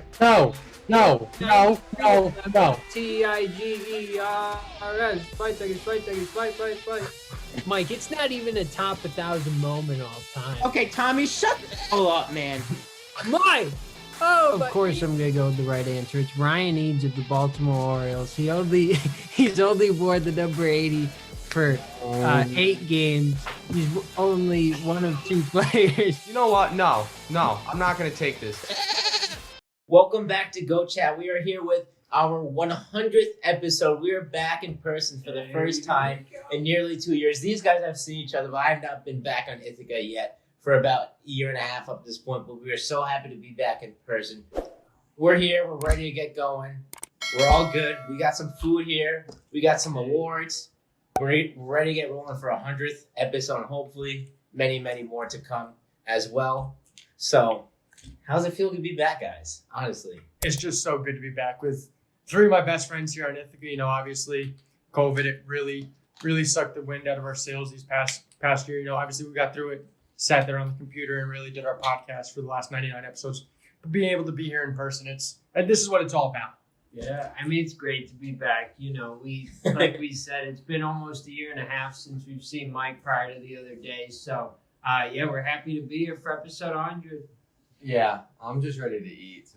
No. Tigers, fight Tigers, fight. Mike, it's not even a top 1,000 moment all time. Okay, Tommy, shut the hell up, man. Mike! Of course, I'm gonna go with the right answer. It's Ryan Eads of the Baltimore Orioles. He's only wore the number 80 for 8 games. He's only one of 2 players. You know what? No, I'm not gonna take this. Welcome back to Goat Chat. We are here with our 100th episode. We are back in person for the first time in nearly 2 years. These guys have seen each other, but I have not been back on Ithaca yet for about a year and a half up to this point, but we are so happy to be back in person. We're here. We're ready to get going. We're all good. We got some food here. We got some awards. We're ready to get rolling for 100th episode, and hopefully many, many more to come as well. So, how's it feel to be back, guys? Honestly. It's just so good to be back with 3 of my best friends here in Ithaca. You know, obviously, COVID, it really sucked the wind out of our sails these past year. You know, obviously, we got through it, sat there on the computer and really did our podcast for the last 99 episodes. But being able to be here in person, this is what it's all about. Yeah, I mean, it's great to be back. You know, like we said, it's been almost a year and a half since we've seen Mike prior to the other day. So, yeah, we're happy to be here for episode 100. Yeah, I'm just ready to eat.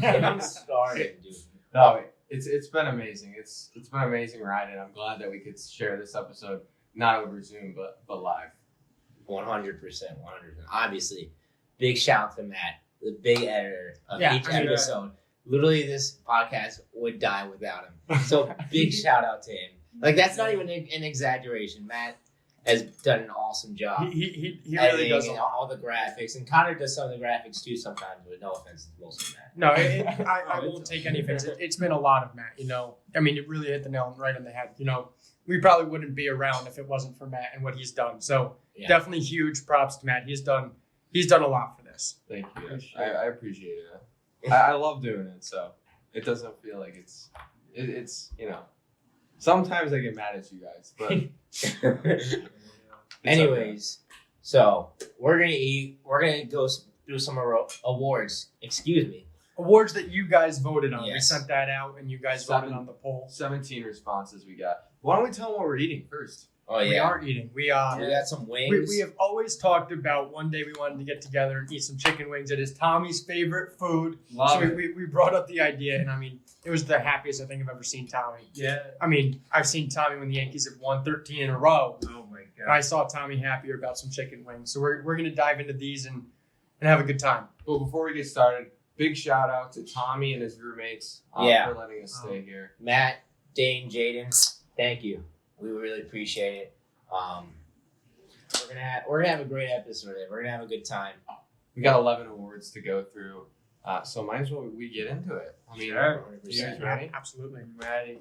I'm starting, dude. No, it's been amazing. It's been an amazing ride, and I'm glad that we could share this episode not over Zoom but live. 100%. Obviously, big shout out to Matt, the big editor of each episode. Literally, this podcast would die without him. So, big shout out to him. Like, that's not even an exaggeration. Matt has done an awesome job. He really does all the graphics, and Connor does some of the graphics too sometimes. But no offense, it's mostly Matt. No, I won't take any offense. It's been a lot of Matt. You know, I mean, it really hit the nail right on the head. You know, we probably wouldn't be around if it wasn't for Matt and what he's done. So definitely huge props to Matt. He's done a lot for this. Thank you. I appreciate it. I love doing it, so it doesn't feel like it's you know. Sometimes I get mad at you guys, but anyways, so we're gonna eat. We're gonna go through some awards. Excuse me. Awards that you guys voted on. Yes. We sent that out, and you guys voted on the poll. 17 responses we got. Why don't we tell them what we're eating first? Oh yeah, we are eating. We got some wings. We have always talked about one day we wanted to get together and eat some chicken wings. It is Tommy's favorite food. Love it. We brought up the idea, and I mean, it was the happiest I think I've ever seen Tommy. Yeah. I mean, I've seen Tommy when the Yankees have won 13 in a row. Oh my And I saw Tommy happier about some chicken wings. So we're going to dive into these and have a good time. Well, before we get started, big shout out to Tommy and his roommates for letting us stay here. Matt, Dane, Jaden, thank you. We really appreciate it. We're gonna have a great episode today. We're gonna have a good time. We got 11 awards to go through, so might as well we get into it. I mean, Sure. you guys ready? Absolutely. Ready.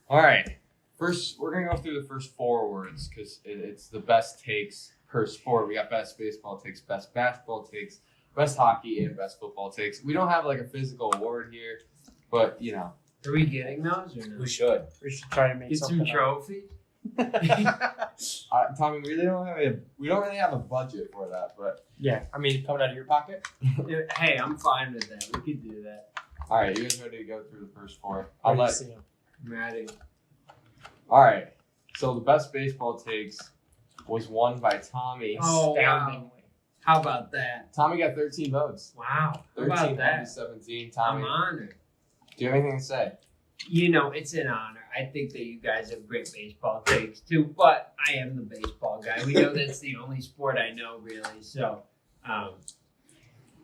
All right. First, we're gonna go through the first 4 awards because it's the best takes per sport. We got best baseball takes, best basketball takes, best hockey, and best football takes. We don't have like a physical award here, but you know. Are we getting those or no? We should. We should try to make Get something some up. trophy? Tommy, we don't really have a budget for that, but Yeah, I mean, coming out of your pocket. Hey, I'm fine with that. We could do that. all right, you guys ready to go through the first 4? I'll let see him. I'm ready. All right. So the best baseball takes was won by Tommy. Oh, Astoundingly. How about that? Tommy got 13 votes. Wow. How 13 about that? to 17. I'm Tommy, honored. do you have anything to say? You know, it's an honor. I think that you guys have great baseball takes too, but I am the baseball guy. We know that's the only sport I know, really. So,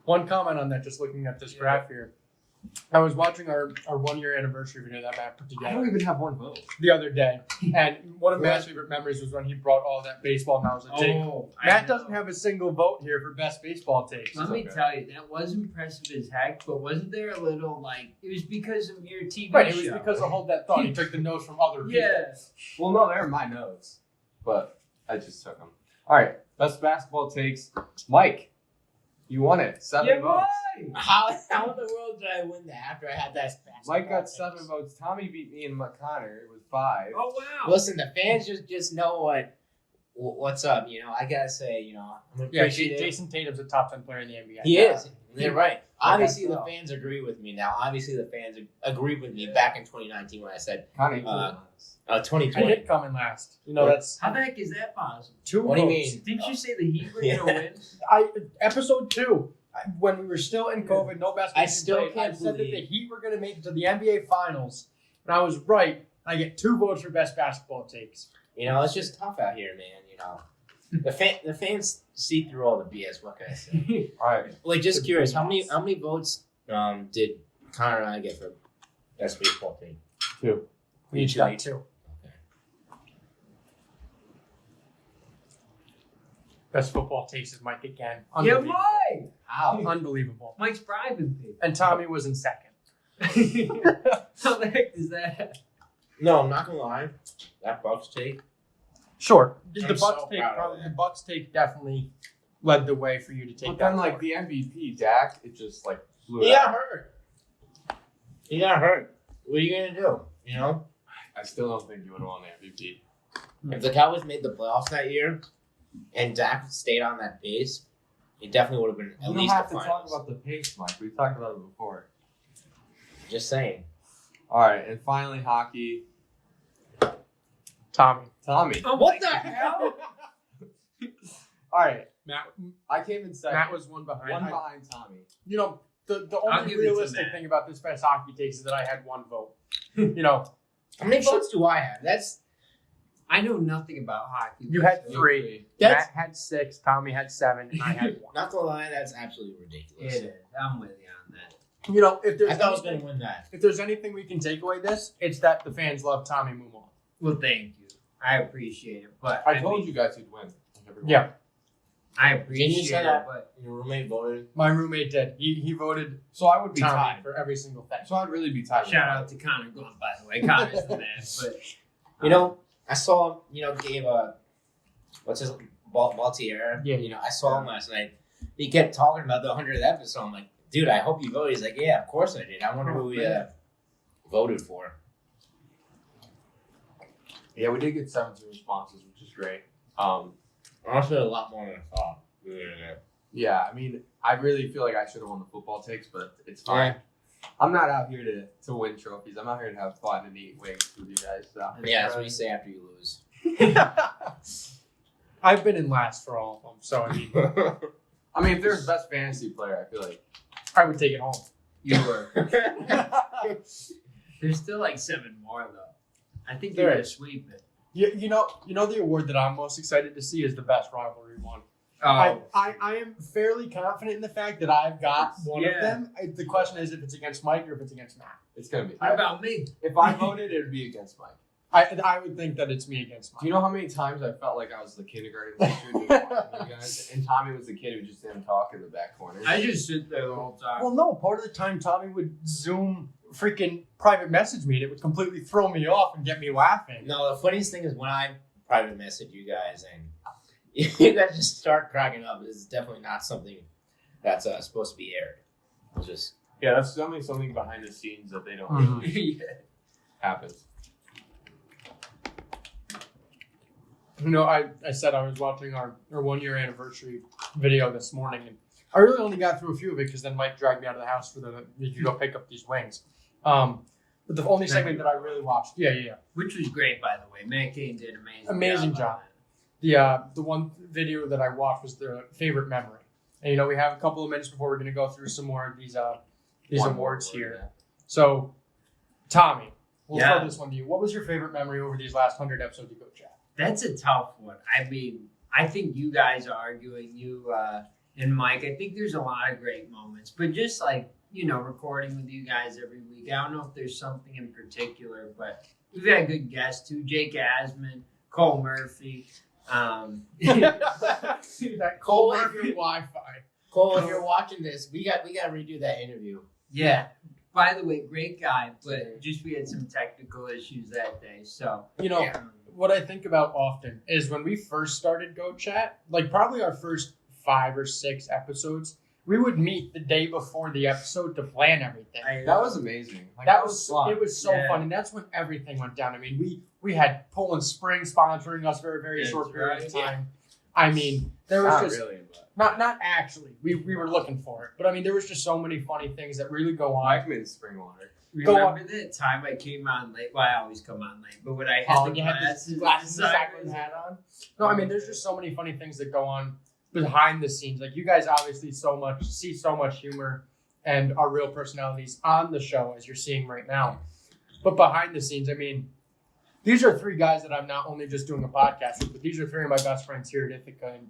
One comment on that, just looking at this graph here. I was watching our 1-year anniversary video that Matt put I together don't even have 1 vote. the other day. And one of Matt's favorite memories was when he brought all that baseball knowledge. Matt doesn't have a single vote here for best baseball takes. Let me tell you, that was impressive as heck, but wasn't there a little, it was because of your TV Right, it show. was because of Hold That Thought. He took the notes from other people. Yeah. Well, no, they're my notes, but I just took them. All right, best basketball takes. Mike, you won it. 7 votes. How in the world did I win that after I had that? Mike got 7 votes. Tommy beat me and Connor with 5. Oh, wow. Listen, the fans just know what's up. You know, I gotta say, you know, I'm Yeah, appreciative. Jason Tatum's a top 10 player in the NBA. He is. They're right. Obviously, so. the fans agree with me now. Obviously, the fans agreed with me back in 2019 when I said Kind I 2020. did come in last. You know, that's How the heck is that possible? 2 What do you votes. mean? Didn't you say the Heat were gonna win? Episode 2, when we were still in COVID, no basketball. I still played, can't I said that believe- the Heat were going to make it to the NBA Finals, and I was right. I get 2 votes for best basketball takes. You know, it's just tough out here, man. You know, the fans see through all the BS. What can I say? All right. Like, just curious, how many votes did Connor and I get for best baseball team? 2. We each got 2. Okay. Best football takes is Mike again. Yeah, Unbelievable. Mike. Wow. Unbelievable. Mike's bribing And Tommy was in second. people. How the heck is that? No, I'm not gonna lie. That Bucks take. Sure. I'm The so Bucks take proud of probably that. the Bucks take definitely led the way for you to take But that. then, like, forward. the MVP, Dak, it just, like, flew He out. got hurt. He got hurt. What are you gonna do? You know, I still don't think you would have won the MVP. if the Cowboys made the playoffs that year and Dak stayed on that pace, it definitely would have been at We don't least have the to talk finals. about the pace, Mike. We talked about it before. Just saying. All right, and finally, hockey. Tommy. Tommy. Oh What my the God. hell? All right. Matt I came in second. Matt was one behind. one I- behind Tommy. You know, the I'll only give it to realistic Matt. thing about this best hockey takes is that I had 1 vote. You know, How many votes do I have? That's I know nothing about hockey. you had You 3. That's- Matt had 6. Tommy had 7, and I had 1. not gonna lie. That's absolutely ridiculous. It is. I'm with you on that. You know, if there's I thought I was anything, gonna win that. if there's anything we can take away this, it's that the fans love Tommy Mumal. Well, thank you. I appreciate it, but I told you guys who'd win. Yeah, I Didn't you appreciate say it, that? but Your roommate voted. my roommate did. He voted So I would be Tommy tied. for every single thing. So I'd really be tied. with shout Tommy. out to Connor Glenn, by the way. Connor's the man. But You know, I saw him. You know, gave what's his Baltier. Yeah. You know, I saw him last night. He kept talking about the 100th episode. I'm like, dude, I hope you voted. He's like, yeah, of course I did. I wonder who we voted for. Yeah, we did get 17 responses, which is great. Honestly, a lot more than I thought. Yeah, I mean, I really feel like I should have won the football takes, but it's fine. I'm not out here to win trophies. I'm out here to have fun and eat wings with you guys. So. Yeah, that's what you say after you lose. I've been in last for all of them, so I mean, I mean, if there's best fantasy player, I feel like I would take it home. you were. There's still like 7 more though. I think There you're gonna is. sweep it. You know the award that I'm most excited to see is the best rivalry one. Oh, I am fairly confident in the fact that I've got one of Yeah. them. The question is if it's against Mike or if it's against Matt. it's gonna be. what about me? If I voted, it would be against Mike. I would think that it's me against Mike. Do you know how many times I felt like I was the kindergarten teacher just watching you guys, and Tommy was the kid who just didn't talk in the back corner? I just sit there the whole time. Well, no. Part of the time, Tommy would Zoom freaking private message me, and it would completely throw me off and get me laughing. No, the funniest thing is when I private message you guys and you guys just start cracking up. It's definitely not something that's supposed to be aired. It's just Yeah, that's definitely something behind the scenes that they don't Mhm. really Yeah. happens. You know, I said I was watching our 1-year anniversary video this morning, and I really only got through a few of it because then Mike dragged me out of the house for you could go pick up these wings. But the only segment that I really watched, yeah. Which was great, by the way. Matt Kane did an Amazing job. The one video that I watched was the favorite memory. And we have a couple of minutes before we're going to go through some more of these One awards more, here. So, Tommy, we'll Yeah. throw this one to you. What was your favorite memory over these last 100 episodes of Goat Chat? That's a tough one. I mean, I think you guys are arguing, you and Mike. I think there's a lot of great moments, but just like, recording with you guys every week. I don't know if there's something in particular, but we've had good guests too. Jake Asman, Cole Murphy. That Cole, Cole if Murphy you- Wi-Fi. Cole. If you're watching this, we got to redo that interview. Yeah. By the way, great guy, but just we had some technical issues that day. So, What I think about often is when we first started Goat Chat, like probably our first 5 or 6 episodes, we would meet the day before the episode to plan everything. That was amazing. Like, That was fun. it was so Yeah. fun, and that's when everything went down. I mean, we had Poland Spring sponsoring us for a very That's short period of right. time. I mean, there was Not just really, but Not actually. We were looking for it, but I mean, there was just so many funny things that really go on. Blackman's spring water. Remember the time I came on late? Well, I always come on late, but when I had the glasses, Cycling hat on. No, I mean, there's just so many funny things that go on behind the scenes. Like you guys obviously see so much humor and our real personalities on the show, as you're seeing right now. But behind the scenes, I mean, these are three guys that I'm not only just doing a podcast with, but these are three of my best friends here at Ithaca, and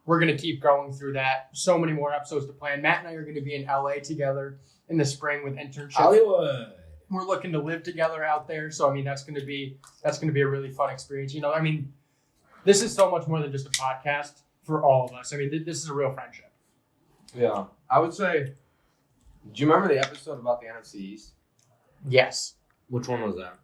we're going to keep going through that. So many more episodes to plan. Matt and I are going to be in LA together in the spring with internships. Hollywood. We're looking to live together out there, so I mean that's going to be a really fun experience. You know, I mean, this is so much more than just a podcast for all of us. I mean, this is a real friendship. Yeah, I would say. Do you remember the episode about the NFC East? Yes. Which one was that?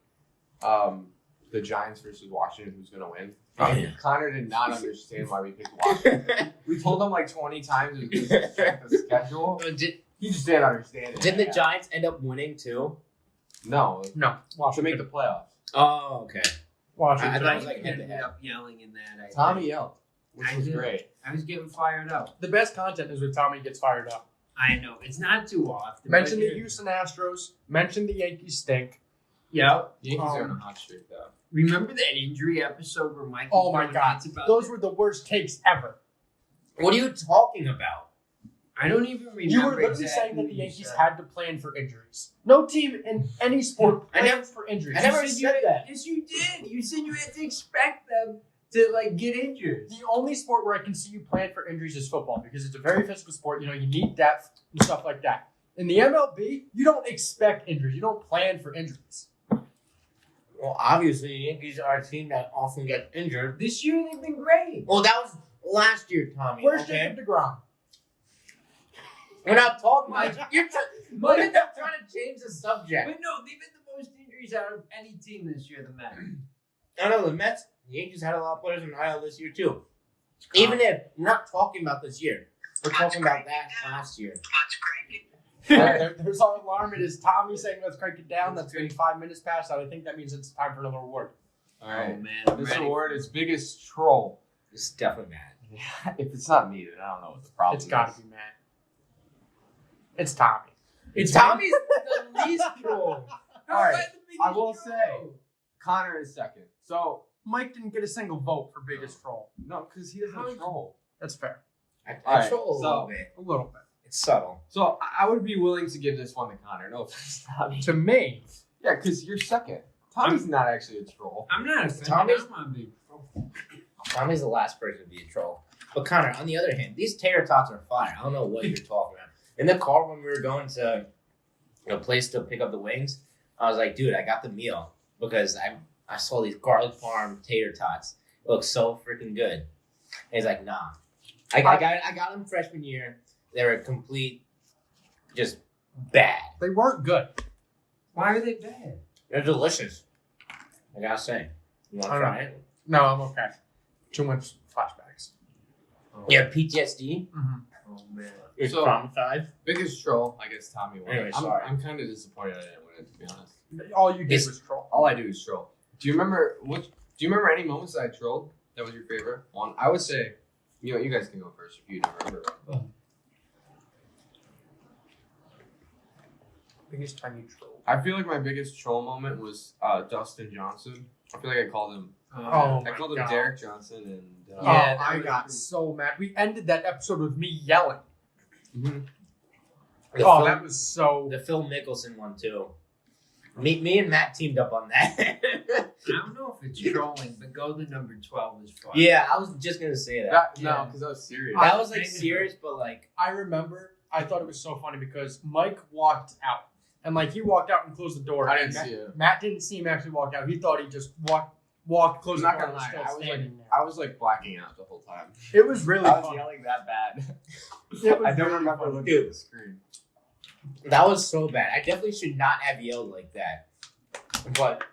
The Giants versus Washington, who's going to win? Oh, yeah. Connor did not understand why we picked Washington. We told him like 20 times it was just the schedule. He just didn't understand it. Didn't the Giants end up winning too? No, No. to Washington. make the playoffs. Oh, okay. Washington. I thought it was like ended head-to-head. up yelling in that. Tommy yelled, which I was did. great. I was getting fired up. The best content is when Tommy gets fired up. I know it's not too often. Mention but the Houston Astros. Mention the Yankees stink. Yep. Yankees are on a hot streak though. Remember that injury episode where Mike? Oh was my going God. nuts about Those it? were the worst takes ever. What are you talking about? I don't even remember. You were literally exactly saying that what the you Yankees said. had to plan for injuries. No team in any sport I never- plans for injuries. I never You said that. Yes, you did. You said you had to expect them to like get injured. The only sport where I can see you plan for injuries is football because it's a very physical sport. You know, you need depth and stuff like that. In the MLB, you don't expect injuries. You don't plan for injuries. Well, obviously, the Yankees are a team that often gets injured. This year they've been great. Well, that was last year, Tommy. Where's okay? Jacob DeGrom? We're not talking Mike- about you're Mike- trying to change the subject. But no, they've had the most injuries out of any team this year. The Mets. I know the Mets, the Yankees had a lot of players in IL this year too. Even if we're not talking about this year, we're talking about that last year. There's our alarm. It is Tommy saying let's crank it down. That's getting 5 minutes past that. I think that means it's time for another award. All right. Oh man, I'm This ready. award is biggest troll. This is definitely mad. If it's not me, then I don't know what the problem It's is. got to be Matt. It's Tommy. It's Tommy's the least troll. All right. I will say Connor is second. So Mike didn't get a single vote for biggest troll. no, because he doesn't How- troll. That's fair. I All right, troll a so- little bit. A little bit. It's subtle. So I would be willing to give this one to Connor. No offense, Tommy. To me, Yeah, because you're second. Tommy's not actually a troll. I'm not offended. Tommy's- I'm on big. Tommy's the last person to be a troll. But Connor, on the other hand, these tater tots are fire. I don't know what you're talking about. In the car when we were going to a place to pick up the wings, I was like, dude, I got the meal because I saw these garlic parm tater tots. It looks so freaking good. And he's like, nah. I got them freshman year. They were complete, just bad. they weren't good. Why are they bad? They're delicious. I gotta say. You want I to don't try it? No, I'm okay. Too much flashbacks. Yeah, PTSD. Mm-hmm. Oh man. It's So- traumatized. Biggest troll, I guess Tommy won. Anyway, I'm, sorry. I'm kind of disappointed I didn't win it, to be honest. All you did It's- was troll. All I do is troll. Do you remember any moments that I trolled that was your favorite one? I would say, you guys can go first if you don't remember one. But Biggest time you trolled. I feel like my biggest troll moment was Dustin Johnson. I feel like I called him. Oh, I my called him God. Derek Johnson, and Oh, Yeah, that I was got pretty- so mad. We ended that episode with me yelling. Mhm. The Oh, Phil- that was so. the Phil Mickelson one too. Me and Matt teamed up on that. I don't know if it's trolling, but go to number 12 is fun. Yeah, I was just gonna say that. No, Yeah. because I was serious. That was like serious, but like I remember. I thought it was so funny because Mike walked out, and like he walked out and closed the door. I and didn't Matt, see it. Matt didn't see him actually walk out. He thought he just walked, closed I'm the not door, gonna and was lie. still I was standing there. I was like blacking out the whole time. It was really I was fun. yelling that bad. It was I don't really remember fun. looking at the screen. that was so bad. I definitely should not have yelled like that. But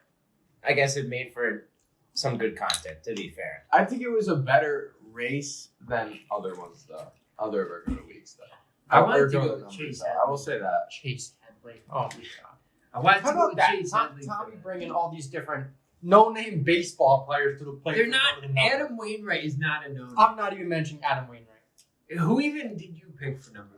I guess it made for some good content, to be fair. I think it was a better race than other ones, though. Other regular weeks, though. I wanted Or to go regular with numbers, Chase though. I will say that. Chase Headley. Oh my god. I wanted How to go about with that? Chase Headley for Tommy that. bringing all these different no-name baseball players to the plate. They're for not. voting numbers. Adam Wainwright is not a known. I'm not even mentioning Adam Wainwright. Who even did you pick for number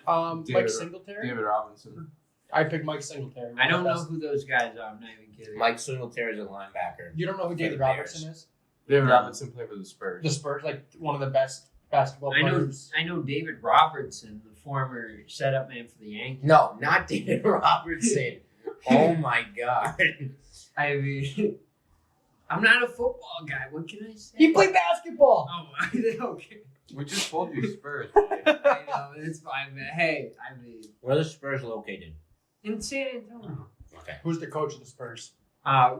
5? Mike Singletary. David Robinson. I picked Mike Singletary. I don't know who those guys are. I'm not even kidding. Mike Singletary is a linebacker. You don't know who David the Bears. Robertson is? David Robinson played for the Spurs. The Spurs, like one of the best basketball players. I know David Robertson, the former setup man for the Yankees. No, not David Robertson. Oh my God. I mean, I'm not a football guy. What can I say? He played basketball. Oh, okay. We just told you Spurs. I know, it's fine, man. Hey, I mean, Where are the Spurs located? in San Antonio. Okay. Who's the coach of the Spurs?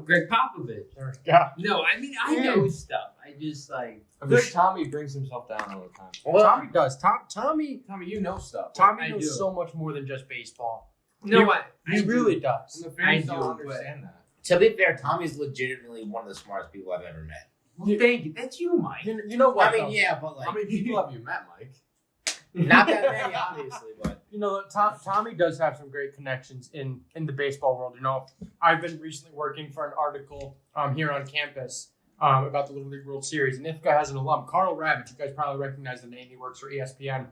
Greg Popovich. There we go. No, I mean, I know stuff. I just like. I feel like Tommy brings himself down all the time. Well, Tommy does. Tommy You know stuff. Tommy I knows do. so much more than just baseball. No, I really do. does. And the fans I don't do, understand that. to be fair, Tommy's legitimately one of the smartest people I've ever met. Well, thank you. That's you, Mike. You know what? I mean, though? yeah, but How like, many people have you met, Mike? not that many, obviously, but. You know, Tommy does have some great connections in the baseball world. You know, I've been recently working for an article here on campus about the Little League World Series, and Ithaca has an alum, Carl Ravitch. You guys probably recognize the name. He works for ESPN.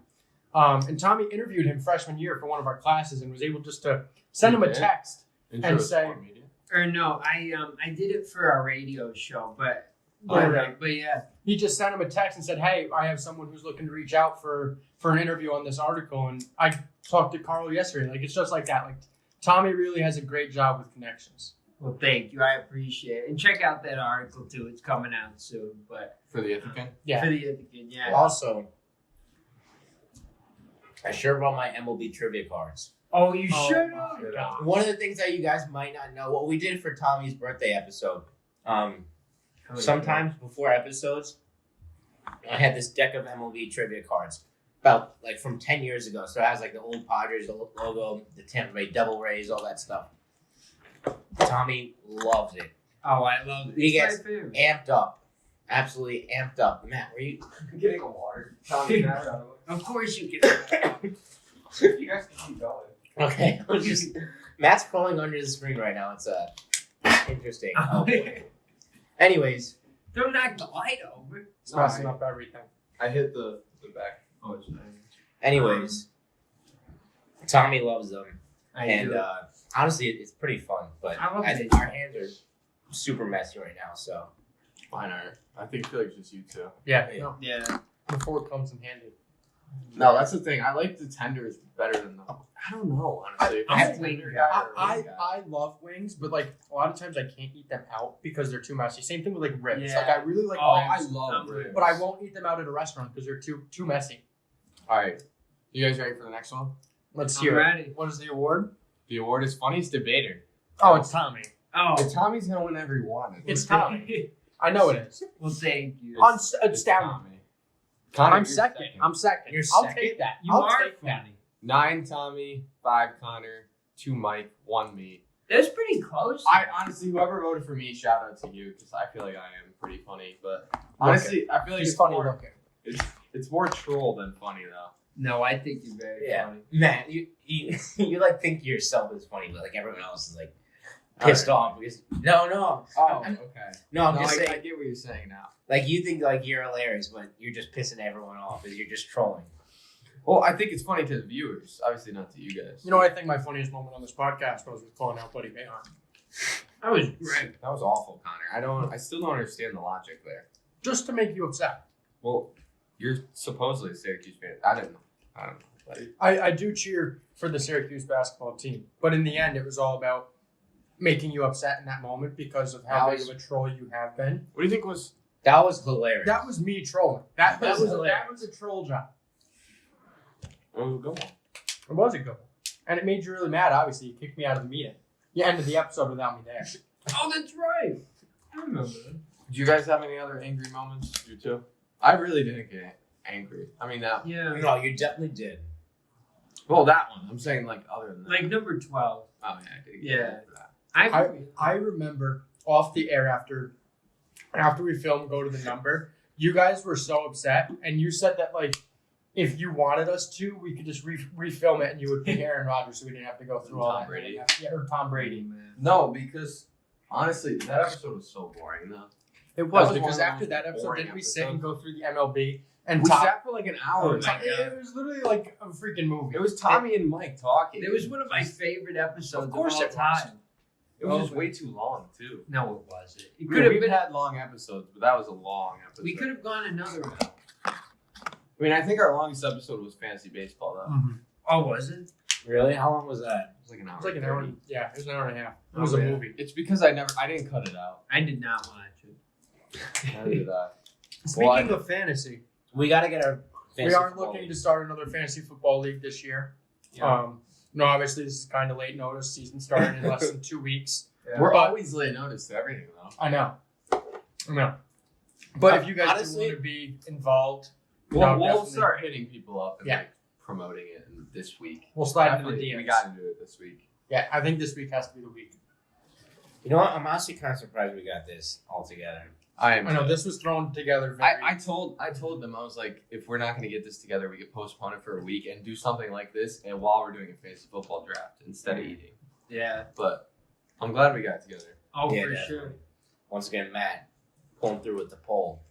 And Tommy interviewed him freshman year for one of our classes and was able just to send him a text Intro and to say, sport media. Or no, I did it for our radio show, but yeah. he just sent him a text and said, "Hey, I have someone who's looking to reach out for an interview on this article." And I talked to Carl yesterday. Like, it's just like that. Like, Tommy really has a great job with connections. Well, thank you. I appreciate it. And check out that article too. It's coming out soon, but For the Ithacan? Yeah. for the Ithacan, yeah. Also, I sure brought my MLB trivia cards. Oh, you Oh, should my have. God. One of the things that you guys might not know, what we did for Tommy's birthday episode, sometimes before episodes, I had this deck of MLB trivia cards, about like from 10 years ago. So it has like the old Padres logo, the Tampa Bay Devil Rays, all that stuff. Tommy loves it. Oh, I love it. He It's gets my favorite. Amped up. Absolutely amped up. Matt, were you? Getting a water. Tommy, Of course you can. you guys can keep going. Okay. I was just Matt's crawling under the screen right now. It's interesting. Oh, boy. Anyways, Don't knock the light over. It's messing up everything. I hit the back. Oh, it's fine. anyways, Tommy loves them, I do. honestly, it's pretty fun. But I love it. our hands are super messy right now, so Mine are. I feel like it's just you two. Yeah. Yeah. No, Yeah. the fork comes in handy. No, that's the thing. I like the tenders better than the. I don't know, honestly. I'm a Tender wing guy guy. or a I wing guy. I love wings, but like a lot of times I can't eat them out because they're too messy. Same thing with like ribs. Yeah. Like I really like Oh, ribs, I love I'm ribs. but I won't eat them out at a restaurant because they're too messy. All right, you guys ready for the next one? Let's I'm hear it. ready. What is the award? The award is funniest debater. Oh, it's Tommy. Oh. But Tommy's gonna win every one. It's Tommy. I know it is. Well, thank you. It's It's down. Tommy. Connor, I'm you're second. I'm second. You're I'll second? take that. You I'll are take that. funny. 9 Tommy, 5 Connor, 2 Mike, 1 me. That's pretty close. I honestly, whoever voted for me, shout out to you because I feel like I am pretty funny. But honestly, I feel like He's it's funny more, looking. it's more troll than funny though. No, I think you're very yeah, funny. Matt, you like think yourself is funny, but like everyone else is like pissed off because no, Oh, I'm okay. I'm No, just I saying get what you're saying now. like you think like you're hilarious, but you're just pissing everyone off because you're just trolling. Well, I think it's funny to the viewers, obviously not to you guys. You know, I think my funniest moment on this podcast was with calling out Buddy Bayhon. That was great. that was awful, Connor. I still don't understand the logic there. Just to make you upset. Well, you're supposedly a Syracuse fan. I don't know. But I do cheer for the Syracuse basketball team, but in the end, it was all about making you upset in that moment because of how That big was- of a troll you have been. what do you think was? That was hilarious. That was me trolling. That That was hilarious. that was a troll job. Oh, go on. It was a good one, and it made you really mad. Obviously, you kicked me out of the meeting. You ended the episode without me there. Oh, that's right. I remember that. Did you guys have any other angry moments? You too? I really didn't get angry. I mean that. Yeah. no, you definitely did. Well, that one. I'm saying like other than that. Like number 12. Oh yeah, I did. Get Yeah. angry for that. I remember off the air after we filmed Go to the Number, you guys were so upset, and you said that like if you wanted us to, we could just refilm it, and you would pick Aaron Rodgers, so we didn't have to go through all Tom that. Brady. Yeah, or Tom Brady. Man. No, because honestly, that episode was so boring though. It was That was because one of after the that episode, boring didn't we sit and episodes. go through the MLB and We talk? sat for like an hour. Oh my God. It was literally like a freaking movie. It was Tommy and Mike talking. It was one of my favorite episodes Of course all it was. time. It was just way too long too. No, it wasn't. It We could have we've been. had long episodes, but that was a long episode. We could have gone another route. I mean, I think our longest episode was fantasy baseball though. Mhm. Oh, was it? Really? How long was that? It was like an hour. It was like an 30. hour. Yeah, it was an hour and a half. It Oh, was a yeah. movie. It's because I didn't cut it out. I did not watch it. Neither did I. Speaking Well, I- of fantasy, We got to get our. we fantasy are football looking league. to start another fantasy football league this year. Yeah. No, obviously this is kind of late notice. Season starting in less than 2 weeks. We're But- always late notice to everything though. I know. But if you guys Honestly- do want to be involved, Well, we'll definitely. start hitting people up and Yeah. like promoting it this week. We'll slide into the Definitely, DMs. we got to do it this week. Yeah, I think this week has to be the week. You know what? I'm honestly kind of surprised we got this all together. I am. I know this was thrown together. Very, I told them, I was like, if we're not going to get this together, we could postpone it for a week and do something like this, and while we're doing a fantasy football draft instead of eating. Yeah. But I'm glad we got it together. Oh, Yeah, for definitely. sure. Once again, Matt pulling through with the poll.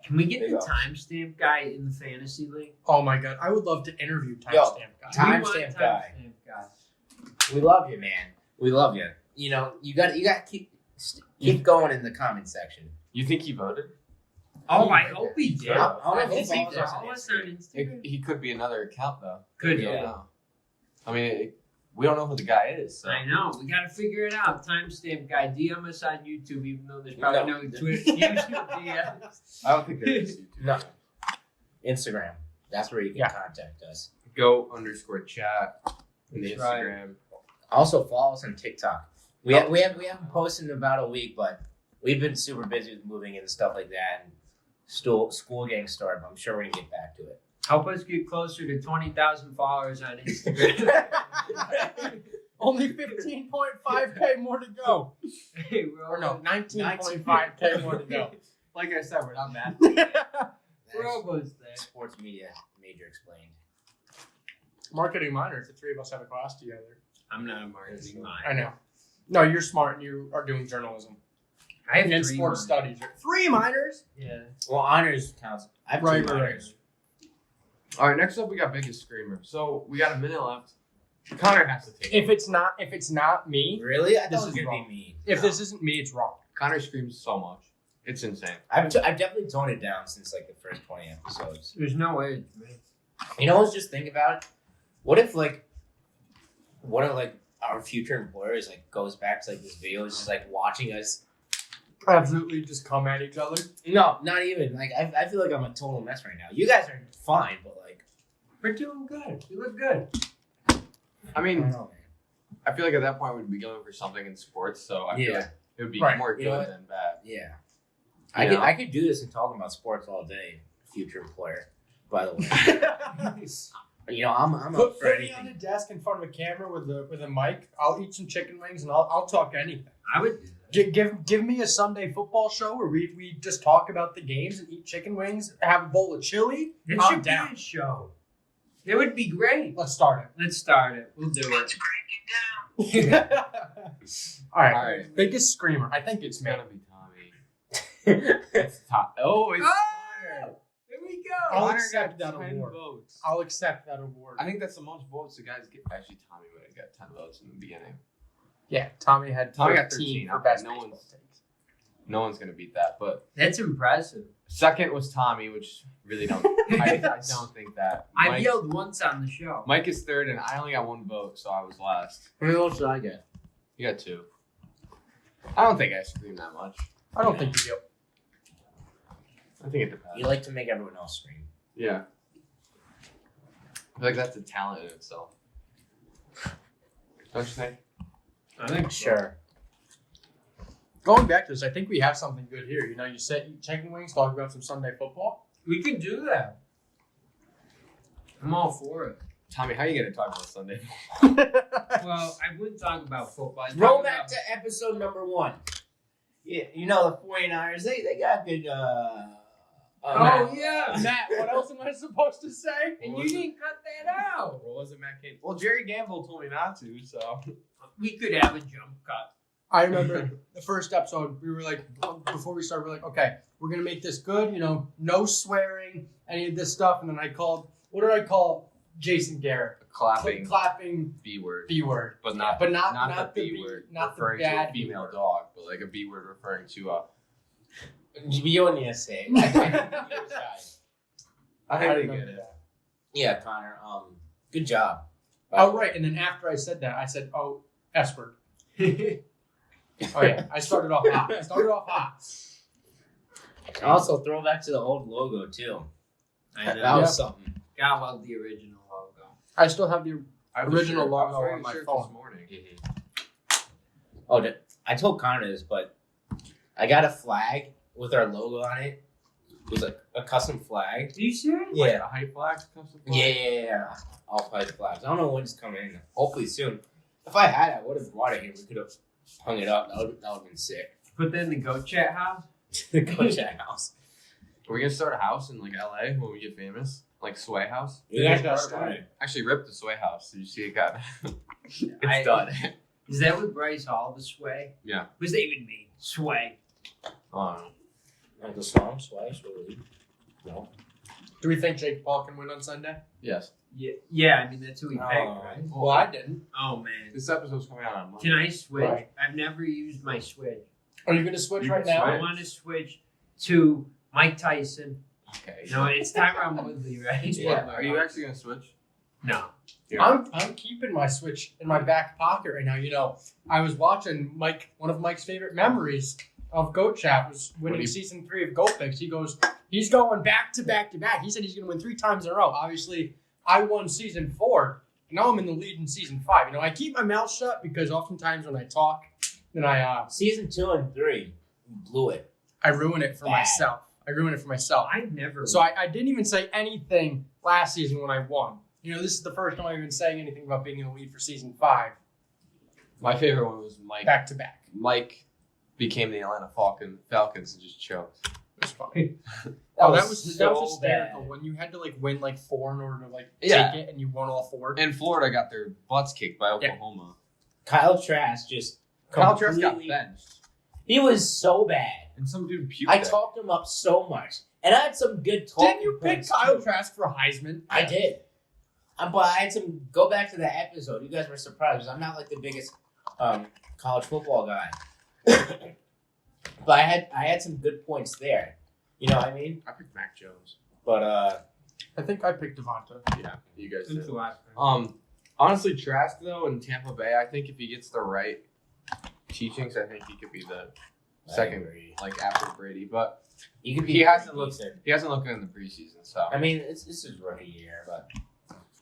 Can we get There the you go. timestamp guy in the fantasy league? oh my god, I would love to interview Yo, Timestamp guy. Timestamp We want guy. timestamp guy. We love you, man. We love you. You know, you got to keep going in the comment section. You think he voted? Oh, I hope he did. I don't know if Is he he follows us on follow us on Instagram? He could be another account though. Could We be. don't know. I mean, we don't know who the guy is. So. I know. We got to figure it out. Timestamp guy, DM us on YouTube, even though there's probably no, No. Twitter. YouTube DMs. I don't think there is. YouTube. No. Instagram. That's where you can Yeah. contact us. Go_chat on the That's right. Instagram. Also, follow us on TikTok. We haven't posted in about a week, but we've been super busy with moving and stuff like that, and school getting started. But I'm sure we're gonna get back to it. Help us get closer to 20,000 followers on Instagram. Only 15.5k more to go. Hey, we're Or no, almost- 19.5k more to go. Like I said, we're not mad. We're almost there. Sports media major explained. Marketing minors, the three of us have a class together. I'm not a marketing mind. I know. No, you're smart and you are doing journalism. I have And three sports minors. studies. 3 minors? Yeah. Well, honors counts. I have Right, two right, honors. All right, next up we got biggest screamer. So we got a minute left. Connor has to take it. If it's not me, Really? I This thought it was is gonna wrong. be me. if this isn't me, it's wrong. Connor screams so much. It's insane. I've definitely toned it down since like the first 20 episodes. There's no way it's me. You know, I was just thinking about it. What if our future employers like goes back to like this video, is just like watching us? Absolutely just come at each other. No, not even. Like I feel like I'm a total mess right now. You guys are fine, but like We're doing good. You look good. I I mean, don't know, man. I feel like at that point we'd be going for something in sports, so I feel Yeah. like it would be Right. more You know good what? than bad. Yeah. You know? I could do this and talk about sports all day, future employer. By the way. You know, I'm up Put for me on anything. a desk in front of a camera with a mic. I'll eat some chicken wings and I'll talk anything. I would do that. Give me a Sunday football show where we just talk about the games and eat chicken wings, have a bowl of chili. It I'm should down. be a show. It would be great. Let's start Let's start it. We'll do it. it. All right. All right. Biggest screamer. I think it's It's me. gonna be Tommy. It's Tom. Oh, it's Connor. Here we go. I'll Connor accept got that 10 award. votes. I'll accept that award. I think that's the most votes the guys get. Actually, Tommy would have got 10 votes in the beginning. Yeah, Tommy had Tommy got 13 for okay, best no baseball one's- takes. No one's gonna beat that. But That's impressive. second was Tommy, which really don't. I don't think that. I've Mike, yelled once on the show. Mike is third, and I only got 1 vote, so I was last. How many votes did I get? You got 2. I don't think I scream that much. I don't think you do. I think it depends. You like to make everyone else scream. Yeah. I feel like that's a talent in itself. Don't you think? I think Sure. Going back to this, I think we have something good here. You know, you said eat chicken wings, talk about some Sunday football. we could do that. I'm all for it. Tommy, how are you gonna talk about Sunday? Well, I wouldn't talk about football. I'd Roll talk back about- to episode number 1. Yeah, you know the 49ers, they got good Oh yeah, Matt, what else am I supposed to say? and you didn't cut that out. What was it, Matt Cain? Well, Jerry Gamble told me not to, so. We could have a jump cut. I remember the first episode, we were like, before we started, we're like, okay, we're going to make this good, no swearing, any of this stuff. And then what did I call Jason Garrett? Clapping B word. B word. But not the the B B word not the referring to bad a female B-word. dog, but like a B word referring to a. You don't need to say it. I I think they remember get it. that. Yeah, Connor. Good job. Oh, right. And then after I said that, I said, oh, S word. Oh, yeah. I started off hot. Also, throw back to the old logo too. I That know. was something. Gotta love the original logo. I still have the I have original the shirt. I was logo wearing on the my shirt phone. this morning. Oh, I told Connor this, but I got a flag with our logo on it. It was a custom flag. Are you serious? Like a hype flag, custom flag? Yeah. All five flags. I don't know when it's coming in. Hopefully soon. If I had it, I would have brought it here. We could have hung it up. That would have been sick. Put that in the Goat Chat house. The Goat Chat house. Are we gonna start a house in like LA when we get famous? Like Sway House? We guys got started. Actually ripped the Sway House. Did you see it got it's I- done. Is that with Bryce Hall, the sway? Yeah. What does that even mean? Sway. Like the song, Swice, really? No. Do we think Jake Paul can win on Sunday? Yes. Yeah, I mean, that's who he picked, Oh. right? Well, I didn't. Oh, man. This episode's coming out on Monday. Can I switch? Right. I've never used my switch. Are you going to switch You right can now? I want to switch to Mike Tyson. Okay. No, it's Tyron Woodley, right? Yeah. Are you actually gonna switch? No. I'm keeping my Switch in my back pocket right now. I was watching one of Mike's favorite memories of Goat Chat was winning season 3 of Goat Picks. He's going back to back to back. He said he's going to win 3 times in a row. Obviously, I won season 4, and now I'm in the lead in season 5. I keep my mouth shut because oftentimes when I talk, then Season 2 and 3, blew it. I ruin it for Bad. myself. I've never. So I didn't even say anything last season when I won. This is the first time I've been saying anything about being in the lead for season 5, My favorite one was Mike. back to back. Mike became the Atlanta Falcons and just choked. It was funny. That That was was so hysterical bad. when you had to win 4 in order to Yeah. take it, and you won all 4. And Florida got their butts kicked by Oklahoma. Kyle Trask just Kyle Trask got completely- benched. He was so bad. And some dude puked. I at him. talked him up so much. And I had some good talking Didn't you pick points, Kyle too. Trask for Heisman? I did. But I had some. Go back to that episode. You guys were surprised because I'm not like the biggest college football guy. But I had some good points there. You know what I mean? I picked Mac Jones. But I think I picked Devonta. Yeah, you guys Since did. the last time. Honestly, Trask though in Tampa Bay, I think if he gets the right teachings, I think he could be the second, like after Brady. But you could be. he hasn't pretty looked. decent. He hasn't looked good in the preseason. So I mean, this is rookie year, but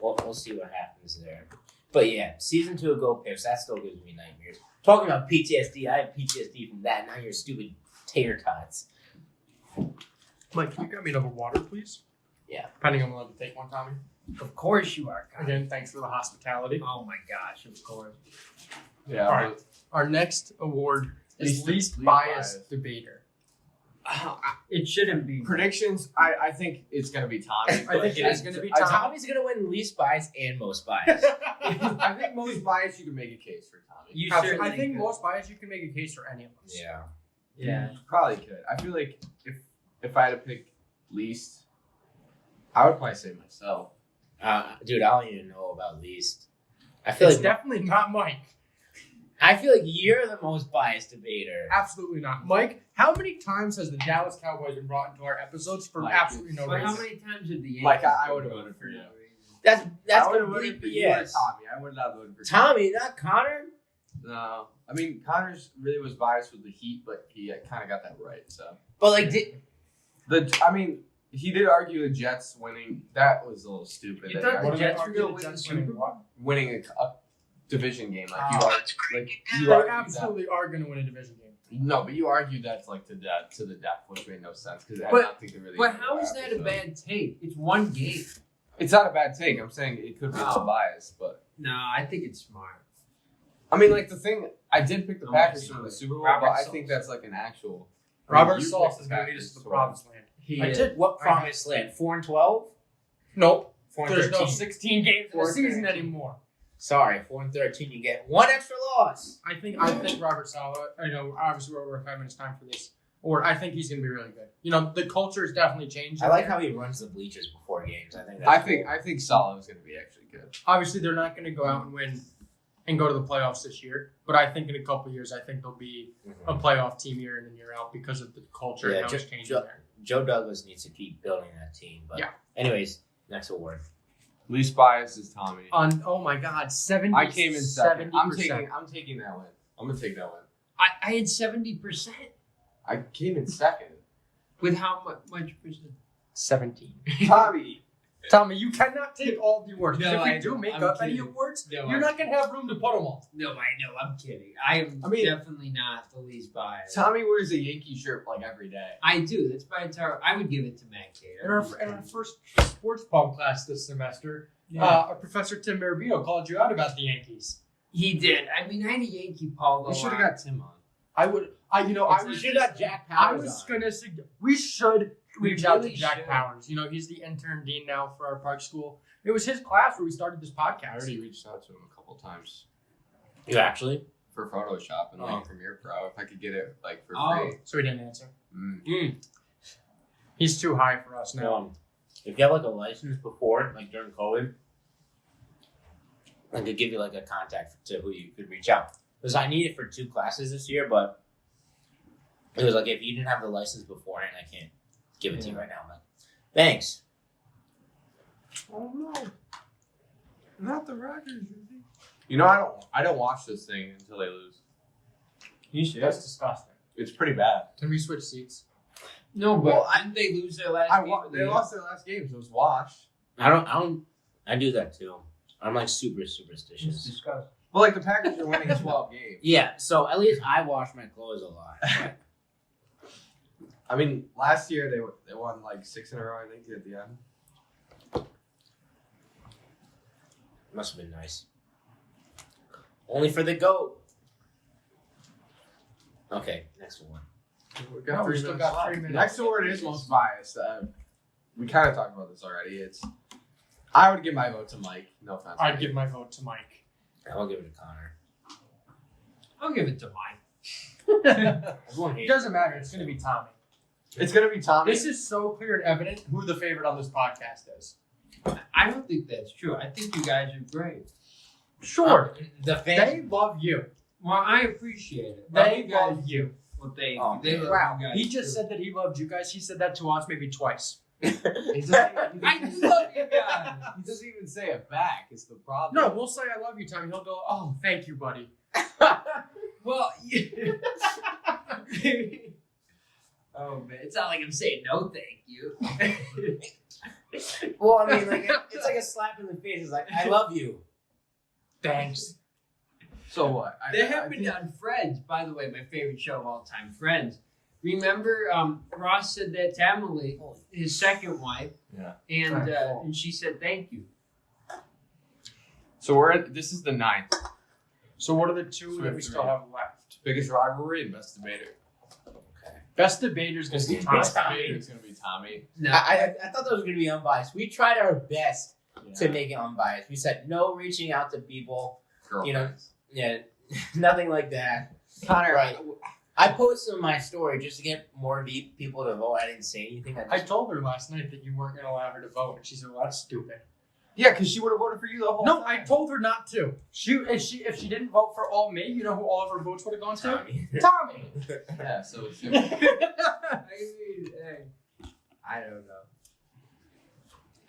we'll see what happens there. But yeah, season 2 of Go Picks, that still gives me nightmares. Talking about PTSD, I have PTSD from that. Now you're stupid tater tots. Mike, can you grab me another water, please? Yeah. Depending on allowed to take one, Tommy. Of course you are, Kyle. Again, thanks for the hospitality. Oh my gosh, of course. yeah, All right. Our next award is least biased debater. It shouldn't be. predictions. I think it's gonna be Tommy. I think it is going to be I- Tommy. Tommy's gonna win least biased and most biased. I think most biased you can make a case for Tommy. You Absolutely. certainly I think could. most biased you can make a case for any of us. Yeah. Yeah. You probably could. I feel like if I had to pick least, I would probably say myself. Dude, I don't even know about least. I feel It's like definitely not Mike. you're the most biased debater. Absolutely not. Mike, how many times has the Dallas Cowboys been brought into our episodes for Like, absolutely no But reason? how many times did the Yankees? Like, I would've voted for you. That's I would've voted complete for you or BS. Tommy. I would not vote for Tommy, not Connor. No, I mean Connors really was biased with the Heat, but he kind of got that right. So But like, he did argue the Jets winning. That was a little stupid. You that thought he the argued Jets were Argue going the to win the Jets Super winning Bowl? what? winning a division game. Like Oh, you They argued absolutely are going to win a division game. that. No, but you argued that's like to the death, which made no sense because I But- don't think they really. But how is that a bad take? It's one game. It's not a bad take. I'm saying it could be a little biased, but No, I think it's smart. I mean, like the thing, I did pick the Oh, Packers my to win the God. Super Bowl, Robert but I Saleh. think that's like an actual. Robert You Saleh picked is the going to lead us Packers to the to promised land. He I is. did. what promised land? 4-12? Nope. 4-13. There's no 16 games in a 4-13. season anymore. Sorry, 4-13. You get one extra loss. I think Robert Saleh. I know obviously we're over 5 minutes time for this. Or I think he's going to be really good. You know, the culture has definitely changed. I like how he runs the bleachers before games. I think. I think Salah is going to be actually good. Obviously, they're not going to go out and win and go to the playoffs this year. But I think in a couple years, I think they'll be a playoff team year in and year out because of the culture and how it's changing there. Joe Douglas needs to keep building that team. But anyways, next award. Least biased is Tommy. Oh my God, 70. I came in second. 70%. I'm taking that win. I'm gonna take that win. I had 70%. I came in second. With how much percent? 17. Tommy, You cannot take all the awards. No, If I we do know. make I'm up any kidding. awards, No, you're not going to have room to put them all. No, I know. I'm kidding. I am definitely not the least biased. Tommy wears a Yankee shirt like every day. I do. That's my entire. I would give it to Matt Cater. In our first sports pub class this semester, our professor Tim Marabito called you out about the Yankees. He did. I mean, I had a Yankee polo. We should have got Tim on. We should have got Jack Powers. We should reach out to really Jack should. Powers. You know, he's the intern dean now for our park school. It was his class where we started this I podcast. already reached out to him a couple times You actually? for Photoshop and Oh. like Premiere Pro if I could get it like for Oh. free. So he didn't answer. Mm. He's too high for us now. No. If you have like a license before, like during COVID, I could give you like a contact to who you could reach out. Because I need it for 2 classes this year, but it was like if you didn't have the license before, and I can't give it to you right now. But thanks. Oh no, not the Rogers. You know, I don't watch this thing until they lose. You should. That's disgusting. It's pretty bad. Can we switch seats? No, but Well, didn't they lose their last game? They lost their last game, so it was washed. I do that too. I'm like super It's superstitious. disgusting. Well, like the Packers are winning 12 games. Yeah, so at least I wash my clothes a lot. But I mean, last year they won like 6 in a row. I think at the end. must have been nice. Only for the GOAT. Okay, next one. We No, we still got 3 minutes. Next award is most biased. We kind of talked about this already. I would give my vote to Mike. No offense. I'd give my vote to Mike. I'll give it to Connor. I'll give it to Mike. Everyone It hates doesn't matter. It's going to be Tommy. It's gonna be Tommy. This is so clear and evident who the favorite on this podcast is. I don't think that's true. I think you guys are great. Sure. The fans. They love you. Well, I appreciate it. They you guys, love you. well, they Oh, they man. love Wow. you guys. He just too. said that he loved you guys. He said that to us maybe twice. He doesn't I love you guys. he doesn't even say it back. It's the problem. No, we'll say I love you, Tommy. He'll go, oh, thank you, buddy. Well, oh man, it's not like I'm saying no, thank you. Well, I mean, like it's like a slap in the face. It's like I love you. Thanks. So what? That happened on Friends, by the way, my favorite show of all time, Friends. Remember, Ross said that to Emily, his second wife, Yeah. and she said thank you. So this is the 9th. So what are the 2 So that we still have left? Biggest rivalry and best debater. Best debater's going to be Best Tommy. debater. Best debater is gonna be Tommy. No, I thought that was gonna be unbiased. We tried our best Yeah. to make it unbiased. We said no reaching out to people. Girlfriends. Yeah, nothing like that. Connor, Right. I posted on my story just to get more people to vote. I didn't say anything. I told her last night that you weren't going to allow her to vote. And she said, well, that's stupid. yeah, because she would have voted for you the whole No, time. I told her not to. If she didn't vote for all me, you know who all of her votes would have gone to? Tommy. Tommy. Yeah, so it's I mean, hey, I don't know.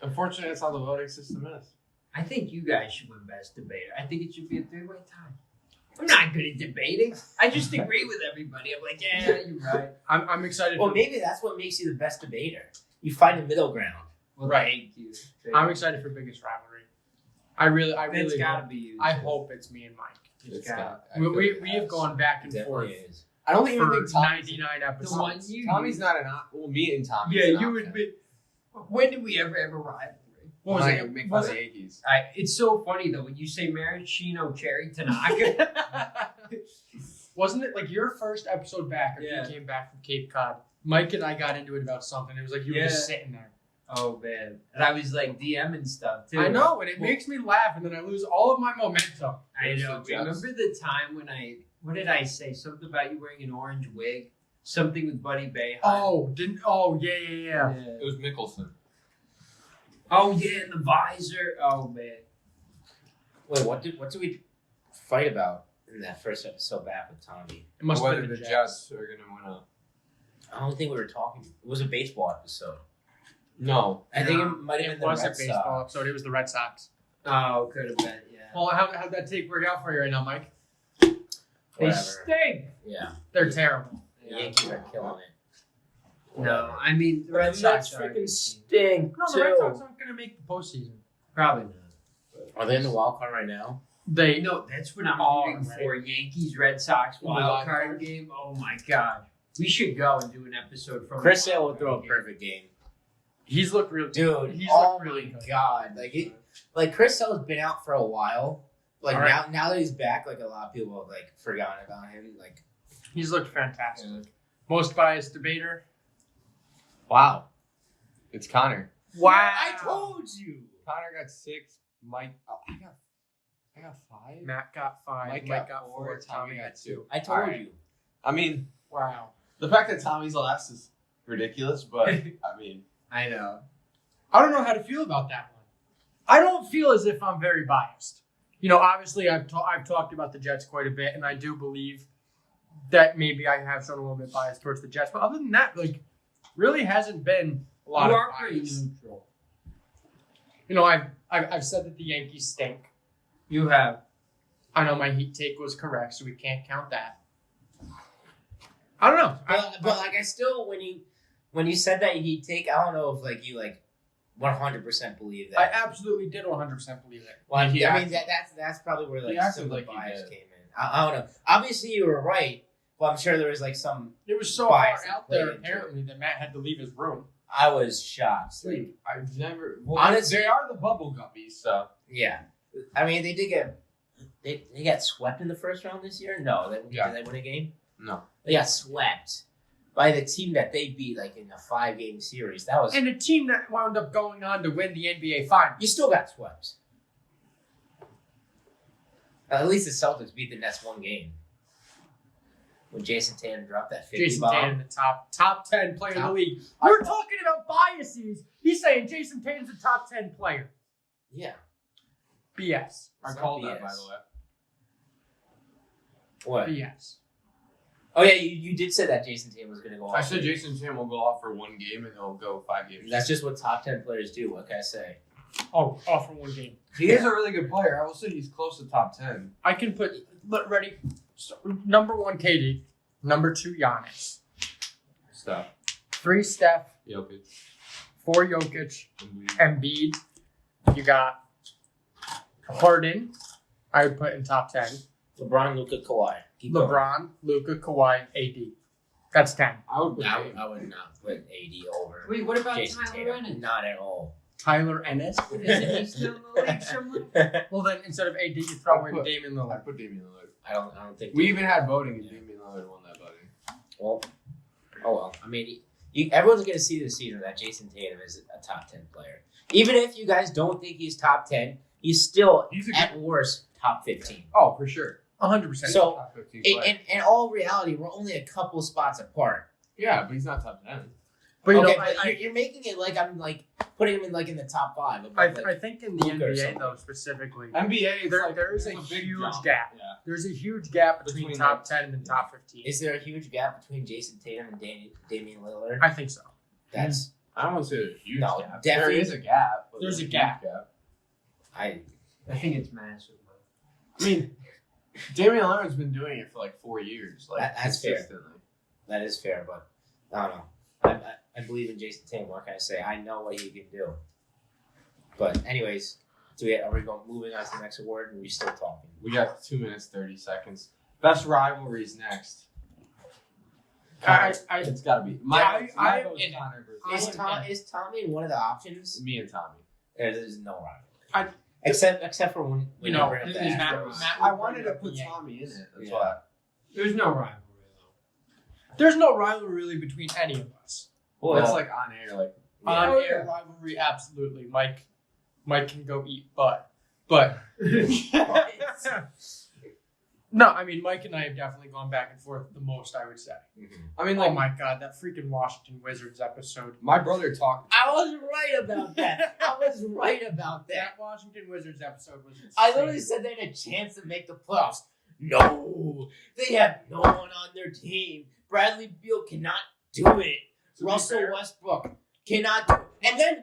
unfortunately that's how the voting system is. I think you guys should win best debater. I think it should be a 3-way tie. I'm not good at debating. I just agree with everybody. I'm like, yeah, you're right. I'm excited. Well, for, maybe that's what makes you the best debater. You find a middle ground. Well, Right. thank you. I'm excited for biggest rivalry. I really It's gotta hope, be you. I too. hope it's me and Mike. It's gotta. We have gone back and Definitely forth is. I don't even for think Tommy's 99 episodes. The one you. Tommy's not an option. Well, me and Tommy. Yeah, you would be. When did we ever rivalry? What was it? Make fun Was of the it? Yankees. It's so funny though when you say Maraschino Cherry Tanaka. Wasn't it like your first episode back after Yeah. you came back from Cape Cod? Mike and I got into it about something. It was like you were just Yeah. sitting there. Oh man, and I was like DMing stuff too. I know, and it makes me laugh, and then I lose all of my momentum. I Those know. are Jets. Remember the time when what did I say? Something about you wearing an orange wig. Something with Buddy Bay. Yeah. It was Mickelson. Oh yeah, and the visor. Oh man. Wait, what did we fight about in that first episode back with Tommy? It must Whether have been the Jets are gonna win a. I don't think we were talking. It was a baseball episode. No. I think it might have It been the was a Red baseball Sox. episode. It was the Red Sox. Oh, could have been. Yeah. Well, how'd that take work out for you right now, Mike? They Whatever. stink. Yeah, They're terrible. the Yankees are killing it. No, I mean the The Red Mets Sox are freaking stink No, too. the Red Sox aren't going to make the postseason. probably not. Are they in the wild card right now? They No, that's what I'm Oh, rooting right. for. Yankees Red Sox wild Wild card card. game. Oh my god, we should go and do an episode from Chris the Sale wild will throw a card game. perfect game. He's looked real Dude, He's oh looked really my good. god. Like Chris Sale's been out for a while. Like All right. now that he's back, like a lot of people have like forgotten about him. Like He's looked fantastic. Most biased debater. Wow. It's Connor. Wow. I told you. Connor got 6. Mike. Oh, I got 5. Matt got 5. Mike got 4. Tommy got 2. I told All right. you. I mean, Wow. the fact that Tommy's last is ridiculous, but I mean, I know. I don't know how to feel about that one. I don't feel as if I'm very biased. You know, obviously I've talked about the Jets quite a bit, and I do believe that maybe I have shown a little bit bias towards the Jets. But other than that, like, really hasn't been a lot You of are pretty bias. neutral. You know, I've said that the Yankees stink. You have. I know my Heat take was correct, so we can't count that. I don't know. But like I still when you said that he'd take, I don't know if like you like 100% believe I that. absolutely did 100% believe it. Well, He I mean acted- that's probably where he like acted some of the like he bias did. came in. I don't know. Obviously you were right, but I'm sure there was like some. It was so Bias far out played there, into it. apparently, that Matt had to leave his room. I was shocked. Sweet. I've never. Well, Honestly- they are the bubble guppies, so. Yeah, I mean they did get they got swept in the first round this year. No, Yeah. did they win a game? No. They got swept by the team that they beat like in a 5-game series. That was And a team that wound up going on to win the NBA Finals. you still got swept. At least the Celtics beat the Nets 1 game when Jason Tatum dropped that 50 Jason bomb. Tatum, the top 10 player in the Top- league. We're talking about biases. He's saying Jason Tatum's a top 10 player. Yeah. BS. I It's not called that, by BS. the way. What? BS. Oh yeah, you did say that Jason Tatum was going to go off. I said Jason Tatum will go off for 1 game and he'll go 5 games. That's just what top 10 players do. What can I say? Oh, off for 1 game. He is a really good player. I will say he's close to top 10. I can put, ready? So, number 1, KD. Number 2, Giannis. Stuff. 3, Steph. Jokic. 4, Jokic. Embiid. Embiid. You got Harden. I would put in top 10. LeBron, Luka, Kawhi. Keep going. LeBron, Luka, Kawhi, AD. That's 10. I would put I Dame. would not put AD over Wait, what about Jason Tyler Tatum. Ennis? Not at all. Tyler Ennis. Isn't he still in the league somewhere? Well, then instead of AD, you throw I in put- Damian I Lillard. put Damian Lillard. I don't think We even had voting and Damian Lillard won that voting. Well, oh well. I mean, everyone's going to see this season that Jason Tatum is a top 10 player. Even if you guys don't think he's top 10, he's still, He's a at worst, top 15. Oh, for sure. 100%. So, Top 15 in, player. in all reality, we're only a couple spots apart. Yeah, but he's not top 10. but you okay, know, but you're making it like I'm like putting him in like in the top 5. Above, like, I think in the Luka or NBA something. though specifically, NBA, there is a there's big huge jump. gap. Yeah. There's a huge gap between Between top the- 10 and top 15. is there a huge gap between Jason Tatum and Damian Lillard? I think so. That's I don't want to say there's a huge No, gap. definitely- There is a gap. But There's a huge gap. I. I think it's massive. I mean, Damian Lillard's been doing it for like 4 years. Like, That's fair. consistently. That is fair, but I don't know. I believe in Jason Tatum. What can I say? I know what he can do. But anyways, are we moving on to the next award? Or are we still talking? We got 2 minutes, 30 seconds. Best rivalries next. I It's got to be. I- My vote's in- Connor versus Is Tommy one of the options? me and Tommy. There's no rivalry. I- Except for when You know, bring up the there's Matt- Astros. Matt- I wanted to put Yeah. Tommy in it. That's Yeah. why. There's no rivalry though. there's no rivalry really between any of us. Well, Well- it's like on air. Like On-air rivalry, absolutely. Mike can go eat butt. But no, I mean Mike and I have definitely gone back and forth the most, I would say. I mean, Oh my god, that freaking Washington Wizards episode. my brother talked. I was right about that. That Washington Wizards episode was insane. I literally said they had a chance to make the playoffs. No, they have no one on their team. Bradley Beal cannot do it. Russell Westbrook cannot do it. And then,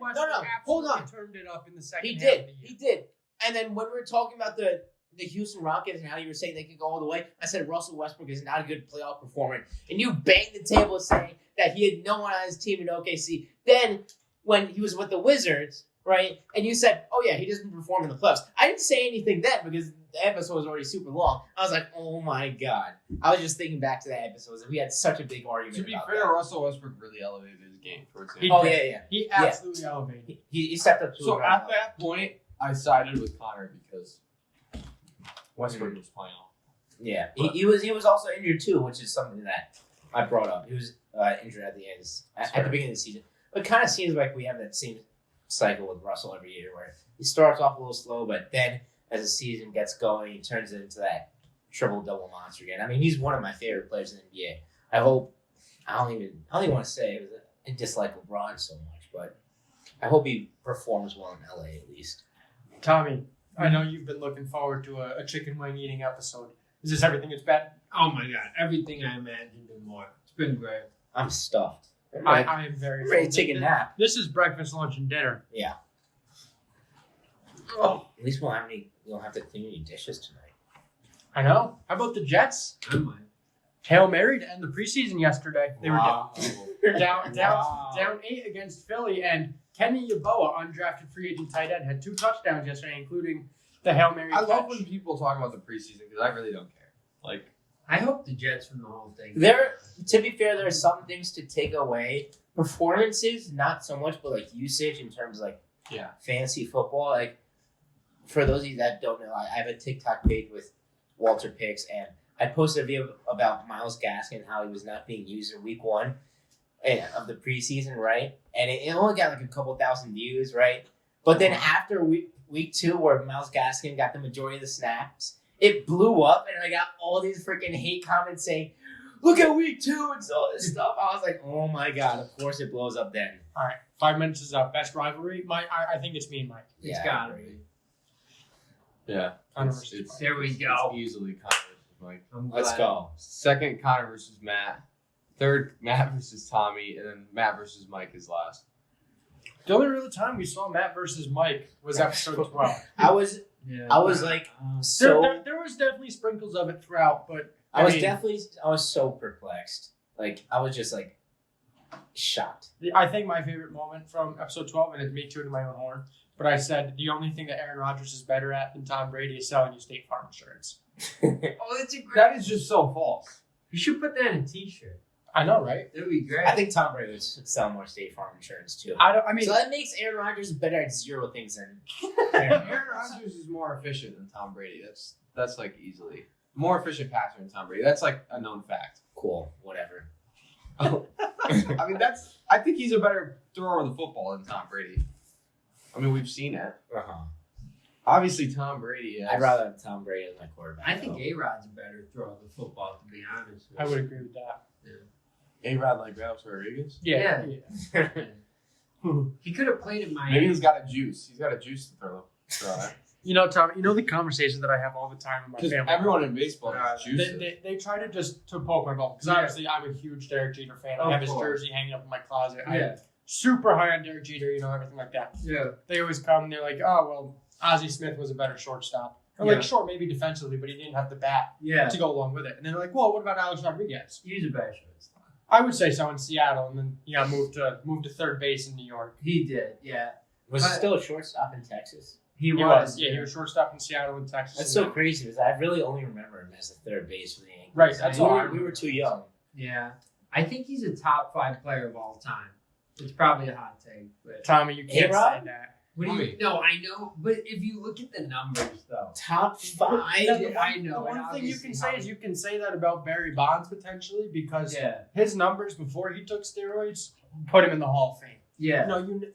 hold on. Turned it up in the second He half did. of the year. He did. And then when we were talking about the Houston Rockets and how you were saying they could go all the way, I said Russell Westbrook is not a good playoff performer. And you banged the table saying that he had no one on his team in OKC. Then when he was with the Wizards, right, and you said, oh yeah, he doesn't perform in the playoffs. I didn't say anything then because the episode was already super long. I was like, oh my God. I was just thinking back to that episode and we had such a big argument To be about fair, that. Russell Westbrook really elevated his game towards the He end. Oh, did. yeah. He absolutely elevated. He stepped up to So a at that point, I sided with Connor because Westbrook Mm-hmm. was playing off. Yeah, he was also injured too, which is something that I brought up. He was injured at the end at the beginning of the season. But it kind of seems like we have that same cycle with Russell every year, where he starts off a little slow, but then as the season gets going, he turns it into that triple double monster again. I mean, he's one of my favorite players in the NBA. I don't even want to say it was I dislike LeBron so much, but I hope he performs well in LA at least. Tommy, I know you've been looking forward to a chicken wing eating episode. Is this everything it's been? Oh my god, everything I imagined and more. It's been great. I'm stuffed. I am very I'm ready to full. take a nap. This is breakfast, lunch, and dinner. Yeah. Oh, At least we don't have to clean any dishes tonight. I know. How about the Jets? I might. Hail Mary to end the preseason yesterday. They Wow. were down Wow. 8 against Philly, and Kenny Yeboah, undrafted free agent tight end, had 2 touchdowns yesterday, including the Hail Mary I catch. love when people talk about the preseason because I really don't care. Like, I hope the Jets win the whole thing. To be fair, there are some things to take away. Performances, not so much, but like usage in terms of like yeah. fantasy football. Like for those of you that don't know, I have a TikTok page with Walter Picks, and I posted a video about Myles Gaskin, how he was not being used in week 1 of the preseason, right? And it only got like a couple thousand views, right? But then after week 2, where Myles Gaskin got the majority of the snaps, it blew up, and I got all these freaking hate comments saying, "Look at week 2" and all this stuff. I was like, "Oh my God!" Of course, it blows up then. All right, 5 minutes is up. Best rivalry? I think it's me and Mike. It's Yeah, gotta I agree. be. Yeah. Connor It's- versus it's- There we It's go. easily Connor versus Mike. I'm Let's glad. go. Second, Connor versus Matt. Third, Matt versus Tommy. And then Matt versus Mike is last. The only real time we saw Matt versus Mike was episode 12. I was Yeah. like There, so. there was definitely sprinkles of it throughout, but I was mean, so perplexed. Like I was just like shocked. I think my favorite moment from episode 12, and it's me tooting my own horn, but I said the only thing that Aaron Rodgers is better at than Tom Brady is selling you State Farm insurance. Oh, that's a great. That is just so false. You should put that in a T-shirt. I know, right? That'd be great. I think Tom Brady would sell more State Farm insurance too. I mean, So that makes Aaron Rodgers better at 0 things than Aaron Rodgers is more efficient than Tom Brady. That's like easily more efficient passer than Tom Brady. That's like a known fact. cool. Whatever. I mean, I think he's a better thrower of the football than Tom Brady. I mean, we've seen it. Uh-huh. Obviously, Tom Brady. Yes. I'd rather have Tom Brady as my quarterback. I think though. A-Rod's a better thrower of the football, to be honest. I would agree with that. A-Rod like Ralph Rodriguez. Yeah. He could have played in Miami. Maybe he's got a juice. He's got a juice to throw it. You know, Tom, you know the conversation that I have all the time with my Because family. everyone in baseball has They, juices. they try to just to poke my ball because Yeah. obviously I'm a huge Derek Jeter fan. I Of have his course. jersey hanging up in my closet. I'm Yeah. super high on Derek Jeter, you know, everything like that. Yeah. They always come and they're like, oh, well, Ozzie Smith was a better shortstop. I'm Yeah. like, sure, maybe defensively, but he didn't have the bat Yeah. to go along with it. And then they're like, well, what about Alex Rodriguez? He's a better shortstop. I would say so in Seattle, and then moved to third base in New York. He did, yeah. Was he But- still a shortstop in Texas? He He was. yeah, he was shortstop in Seattle and Texas. That's and so crazy because I really only remember him as a third base for the Yankees. Right, that's we all I were, we remember. were too young. Yeah. I think he's a top 5 player of all time. It's probably a hot take, but Tommy, you can't A-Rod? say that. what do you? Tommy. No, I know, but if you look at the numbers, though, Top 5. I know. The one and thing you obviously can say how- is you can say that about Barry Bonds potentially because Yeah. his numbers before he took steroids put him in the Hall of Fame. Yeah.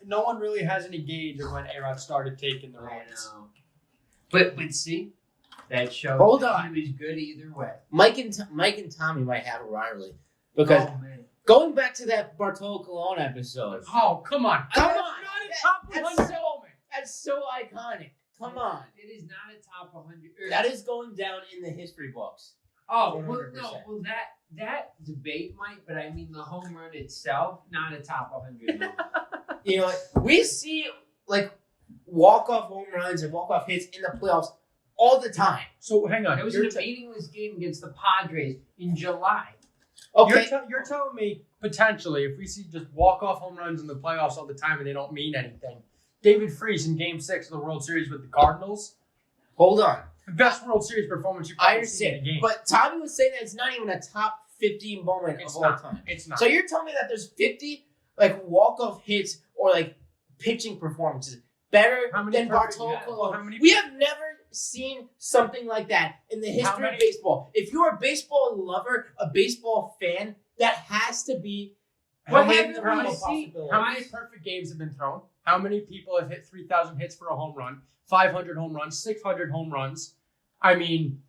No one really has any gauge of when A-Rod started taking the I runs. know. But see, that shows Hold that on. he was good either way. Mike and Tommy might have a rivalry because Oh, man. going back to that Bartolo Colon episode. Oh, come on. Come That's on. not a top That's 100 so- moment. That's so iconic. Come on. It is not a top 100. That is going down in the history books. Oh, well, 100%. no. Well, that debate might, but I mean the home run itself, not a top 100 moment. You know, we see like walk-off home runs and walk-off hits in the playoffs all the time. So hang on. It was in a meaningless game against the Padres in July. Okay. You're telling me potentially if we see just walk-off home runs in the playoffs all the time and they don't mean anything. David Freese in Game 6 of the World Series with the Cardinals, Hold on. the best World Series performance you've I ever seen in a understand. game. But Tommy was saying that it's not even a top 50 moment It's of all not. time. It's not. So you're telling me that there's 50 like walk-off hits or like pitching performances better How many than perfect- Bartolo yeah, Colon? how many- We have never seen something like that in the How history of many- baseball. If you're a baseball lover, a baseball fan, that has to be What one haven't of we the seen? possibilities. How many perfect games have been thrown? How many people have hit 3,000 hits for a home run, 500 home runs, 600 home runs? I mean,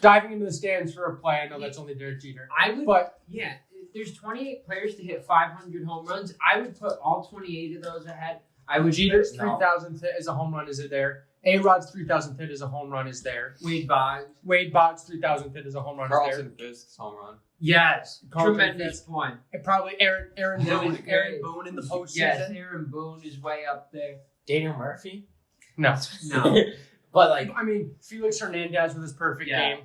diving into the stands for a play, I know that's only Derek Jeter. I would, But yeah, there's 28 players to hit 500 home runs. I would put all 28 of those ahead. I would Jeter's No. 3,000th hit as a home run is it there. A-Rod's 3,000th hit as a home run is there. Wade Boggs. Wade Boggs' 3,000th hit as a home run is there. Carlton Fisk's home run. Yes, Carlton tremendous Fisk. point. And probably Aaron That was Boone, Aaron great. Boone in the postseason. Yes, Aaron Boone is way up there. Daniel Murphy? No. No. But like I mean, Felix Hernandez with his perfect Yeah. game.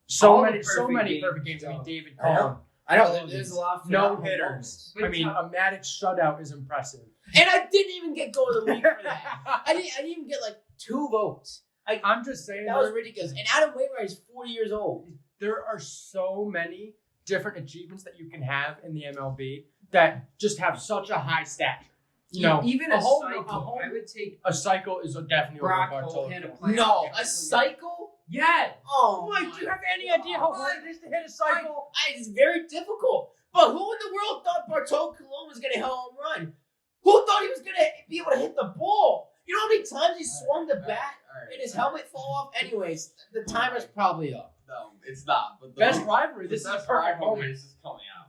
So All the many perfect perfect games, games. I mean, though. David I know. Cohn. I know there's a lot of No phenomenal hitters. moments. But I mean, a Maddox shutout is impressive. And I didn't even get goal of the week for that. I didn't even get like 2 votes. I'm just saying That was ridiculous. And Adam Wainwright is 40 years old. there are so many different achievements that you can have in the MLB that just have such a high stature. You know, even a a home- cycle. a home- I would take a cycle is definitely Brock over Holt Bartolo. hit a playoff No, game. a cycle? Yeah. Oh, Mike, do you have any idea how hard it is to hit a cycle? It's very difficult. But who in the world thought Bartolo Colon was going to hit a home run? Who thought he was going to be able to hit the ball? You know how many times he swung the bat and his helmet fall off? Anyways, the timer's probably up. No, it's not. But the Best rivalry. the This is a best perfect rivalry moment. is just coming out.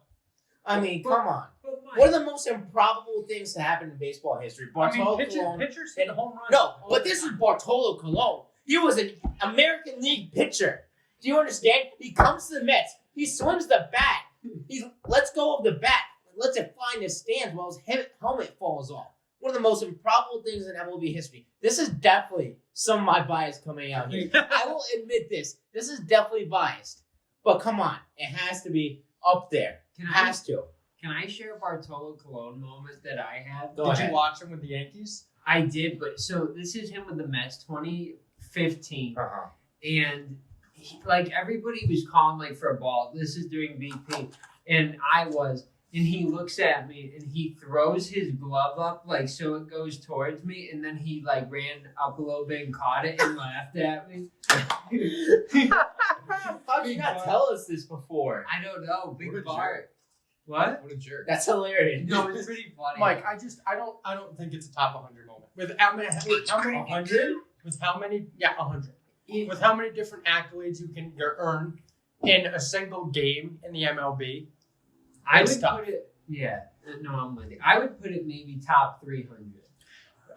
I mean, come on. But Mike, What are the most improbable things to happen in baseball history? Bartolo Colon. pitchers hit home runs. No, all but the this is time. Bartolo Colon. He was an American League pitcher. Do you understand? He comes to the Mets. He swings the bat. He lets go of the bat. Lets it fly in the stands while his helmet falls off. One of the most improbable things in MLB history. This is definitely some of my bias coming out here. I will admit this. This is definitely biased. But come on. It has to be up there. can Has to. I share a Bartolo Colon moment that I had? Go Did ahead. you watch him with the Yankees? I did, but so this is him with the Mets 2015. Uh-huh. And like everybody was calling like for a ball. This is during BP, and I was, and he looks at me and he throws his glove up like so it goes towards me, and then he like ran up a little bit and caught it and laughed at me. How did you not tell us this before? I don't know, What a big jerk. Bart. What? What a jerk. That's hilarious. No, it's pretty funny. Mike, I don't think it's a top 100 moment. With how many? 100? With how many? Yeah, 100. With how many different accolades you can earn in a single game in the MLB? I it's would tough. put it. Yeah, no, I'm with you. I would put it maybe top 300.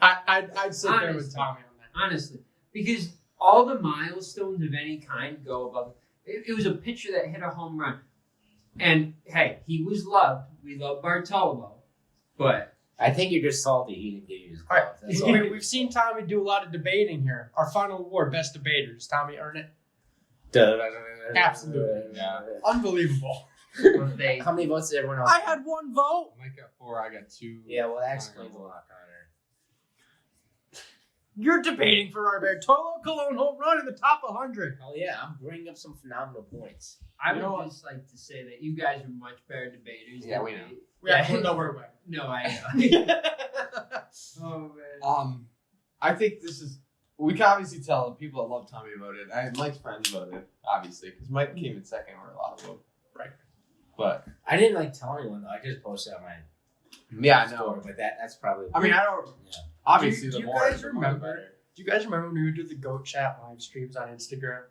I'd sit there with Honestly. Tommy on that. Honestly, because all the milestones of any kind go above. It was a pitcher that hit a home run, and hey, he was loved. We love Bartolo, but I think you're just salty he didn't give you his All right, gloves. That's all. we've seen Tommy do a lot of debating here. Our final award, best debaters. Tommy earned it. Absolutely. Yeah. Unbelievable. they How many votes did everyone else? I had one vote. Mike got 4. I got 2. Yeah, well, that explains a lot, Connor. You're debating for our Bartolo Colon home run in the top 100. Hell yeah, I'm bringing up some phenomenal points. I You know would what? just like to say that you guys are much better debaters. Yeah, than we me. know. Yeah, no, we're away. No, I know. Oh man. I think this is. We can obviously tell the people that love Tommy voted. Mike's friends voted, obviously, because Mike came in second where a lot of them. Right. But I didn't like tell anyone though. I just posted on my Yeah, I store, know. but that's probably. I mean, I don't. Yeah. Obviously, Do the you more. guys the more remember? the better. Do you guys remember when we would do the Goat Chat live streams on Instagram?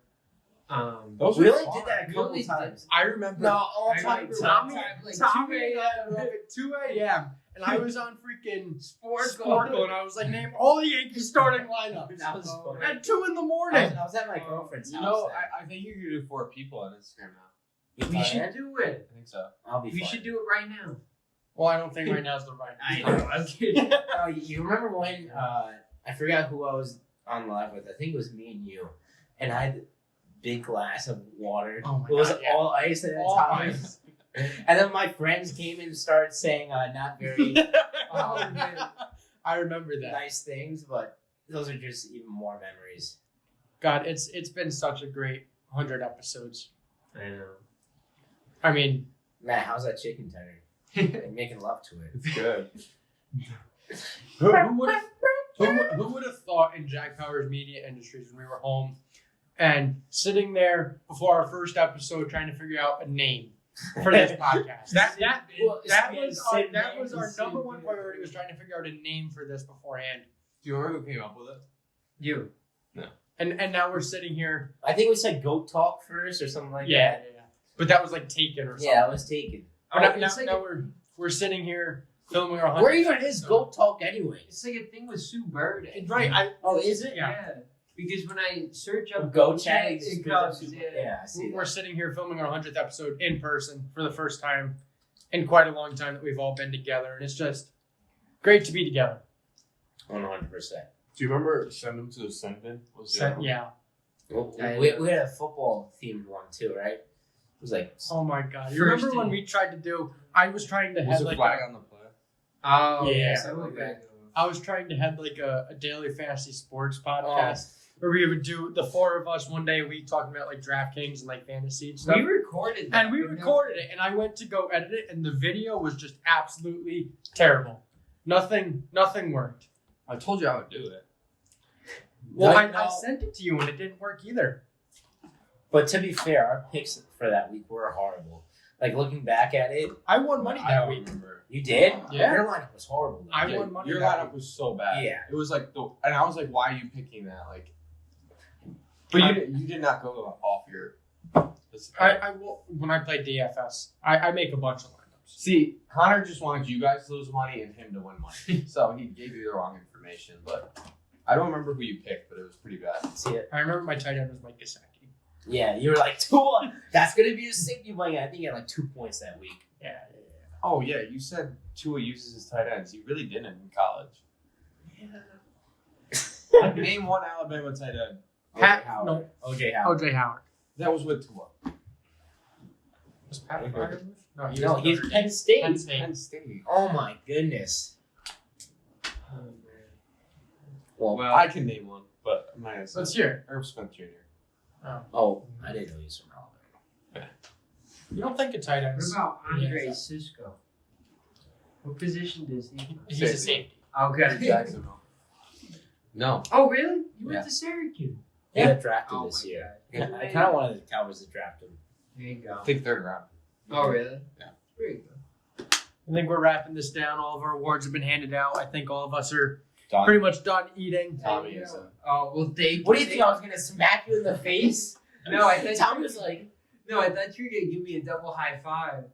Those we were only fun. did that a We couple only did- times. I remember. No, all I time. remember Tommy, one time, like, Tommy 2 a.m. at 2 a.m. and I was on freaking Sports Sparkle, and I was like, name all the Yankees starting lineups. That was fun. At 2 in the I morning. was at my girlfriend's You house. know, then. I think you could do 4 people on Instagram now. You We thought should that? do it. I think so. I'll be We fun. should do it right now. Well, I don't think right now is the right. I know. I'm kidding. Oh, you remember when I forgot who I was on live with? I think it was me and you, and I had a big glass of water. Oh my it was God, yeah. all ice at the All top. ice. And then my friends came and started saying not very Oh, man. I remember that. nice things, but those are just even more memories. God, it's been such a great 100 episodes. I know. I mean, Matt, how's that chicken tender? Like, making love to it. It's good. who would have thought in Jack Power's media industries when we were home and sitting there before our first episode trying to figure out a name for this podcast? That was our number one priority, was trying to figure out a name for this beforehand. Do you remember who came up with it? You. And now we're sitting here. I think we said goat talk first or something like Yeah. that. But that was like taken or something. Yeah, it was taken. But Oh, now, it's like now we're sitting here filming our 100th Where even is episode. goat talk anyways? It's like a thing with Sue Bird. Right. Oh, is it? Yeah. Because when I search up Goat Chat, it comes. yeah, I see We're that. sitting here filming our 100th episode in person for the first time in quite a long time that we've all been together. And it's just great to be together. 100%. Do you remember Send Them to the Send Bin? Was the other one? Yeah. We had a football themed one too, right? It was like Oh my God. You First remember when team. we tried to do, I was trying to Was head the like flag a, on the play? Oh, Yeah. something like that. I was trying to head like a daily fantasy sports podcast where we would do the 4 of us one day a week talking about like DraftKings and like fantasy and stuff. We recorded that. And we recorded it, and I went to go edit it, and the video was just absolutely terrible. Nothing worked. I told you I would do it. Well, Right I now- sent it to you, and it didn't work either. But to be fair, our picks for that week were horrible. Like looking back at it, I won money I that don't week. remember. you did? Yeah. Your lineup was horrible. I Yeah, won money Your that lineup week. was so bad. Yeah. It was like and I was like, why are you picking that? Like, but you did not go off your. I will when I play DFS. I make a bunch of lineups. See, Connor just wanted you guys to lose money and him to win money, so he gave you the wrong information. But I don't remember who you picked, but it was pretty bad. See it? I remember my tight end was Mike Gesicki. Yeah, you were like 2-1. That's gonna be a sick you playing. I think he had like 2 points that week. Yeah. Oh yeah, you said Tua uses his tight ends. He really didn't in college. Like, name one Alabama tight end. Pat, Howard. no, OJ Howard. OJ Howard. That was with Tua. Was Pat Fryer? No, No, he's Penn State. Penn State. Penn State. Oh my goodness. Oh, man. Well, Well, I can name one, but I'm not gonna say. Let's hear. Herb Smith Jr. oh, I didn't know he was from Alabama. You don't think a tight end? What about Andre Yeah. Cisco? What position does he? He's a safety. Okay. Jacksonville. No. Oh, really? You went Yeah. to Syracuse. He got drafted Oh, this my year. God. I kind of wanted the Cowboys to draft him. There you go. I think 3rd round. Oh, really? Yeah. Very good. I think we're wrapping this down. All of our awards have been handed out. I think all of us are Done. pretty much done eating. Tommy is a. Oh, well, Dave. What do you think? I was gonna smack you in the face? No, I thought Tommy was like, No, I thought you were gonna give me a double high five.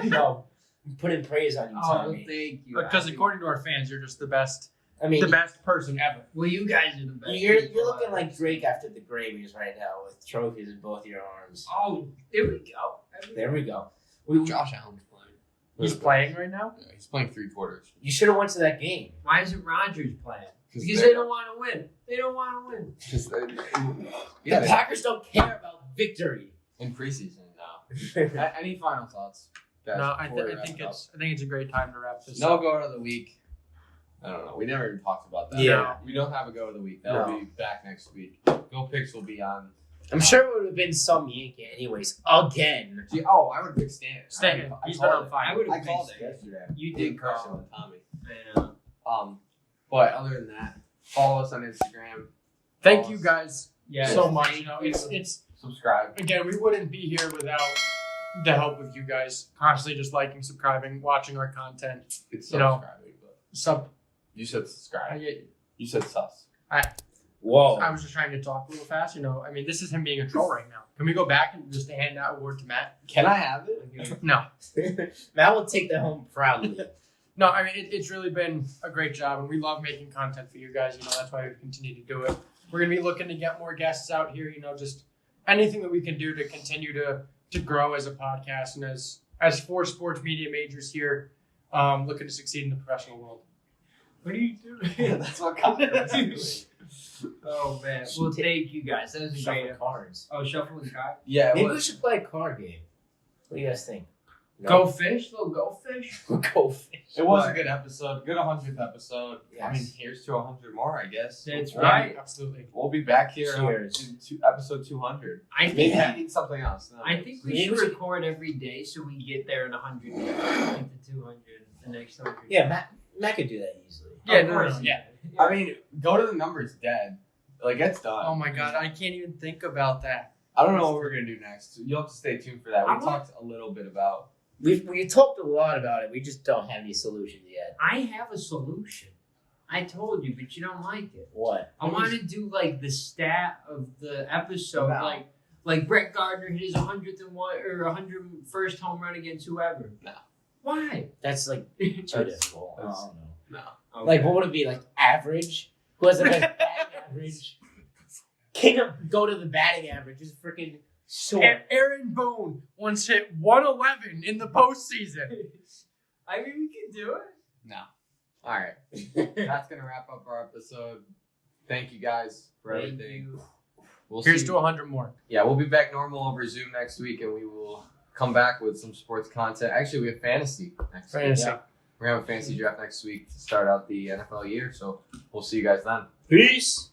no, putting praise on you, Oh, well, Tommy. thank you. Because according to our fans, you're just the best I mean, person ever. Well, you guys are the best. you're people looking ever. like Drake after the Grammys right now with trophies in both your arms. Oh, there we go. There we go. Josh Allen's playing. He's playing right now. Yeah, he's playing 3 quarters. You should have went to that game. Why isn't Rodgers playing? Because they're- they don't want to win. They don't want to win. Because they, The Packers don't care about victory. in preseason now. Any final thoughts? Guys, No, I before we think wrap it's a great time to wrap this no up. go of the week. I don't know. We never even talked about that. Yeah. We don't have a go of the week. That'll No. be back next week. Go picks will be on. I'm sure it would have been some Yankee anyways. Again. Gee, oh, I would have picked Stan. Stan, I he's called been on it. fire. I would I have called it picked yesterday. You In did person call. with Tommy. I know. But other than that, follow us on Instagram. Thank Follow you us. guys Yeah. so much. You know, it's Subscribe. again, we wouldn't be here without the help of you guys constantly just liking, subscribing, watching our content. It's You know, subscribing, but Sub. you said subscribe. I You said sus. Whoa. was just trying to talk a little fast. I mean, this is him being a troll right now. Can we go back and just hand that award to Matt? Can I have it? No. Matt will take that home proudly. No, I mean, it's really been a great job, and we love making content for you guys. That's why we continue to do it. We're going to be looking to get more guests out here, just anything that we can do to continue to grow as a podcast and as 4 sports media majors here looking to succeed in the professional world. What are you doing? That's what content. Oh man. Well, thank you guys. That was a Shuffle great. cards. Oh, shuffling card. Yeah, Maybe we should play a card game. What do you guys think? Go fish, little go fish. Go fish. it was a good episode. Good 100th episode. I mean, Yes. here's to 100 more, I guess. That's Yeah, right. Absolutely. We'll be back here Cheers. in episode 200. I Maybe think. we need something else. No. I think we Maybe should we should- record every day so we get there in 100 days. Get to 200 the next 100. Yeah, Matt could do that easily. Yeah, Of no, course no, he yeah. did. I mean, go to the numbers dead. Like, it's done. Oh my God, I can't even think about that. I don't know what we're going to do next. You'll have to stay tuned for that. We I want- talked a little bit about. We talked a lot about it. We just don't have any solutions yet. I have a solution. I told you, but you don't like it. What? I want to do like the stat of the episode, Wow. like Brett Gardner hit his 101 or 101st home run against whoever. No. Why? That's like too difficult. I that's- don't know. No. Like, what would it be? Like, average? Who has the best batting average? Go to the batting average. Just freaking short. Aaron Boone once hit 111 in the postseason. I mean, we can do it. No. All right. That's going to wrap up our episode. Thank you guys for Thank everything. you. We'll Here's see. to 100 more. Yeah, we'll be back normal over Zoom next week, and we will come back with some sports content. Actually, we have fantasy next week. Fantasy. Yeah. We're going to have a fantasy draft next week to start out the NFL year, so we'll see you guys then. Peace.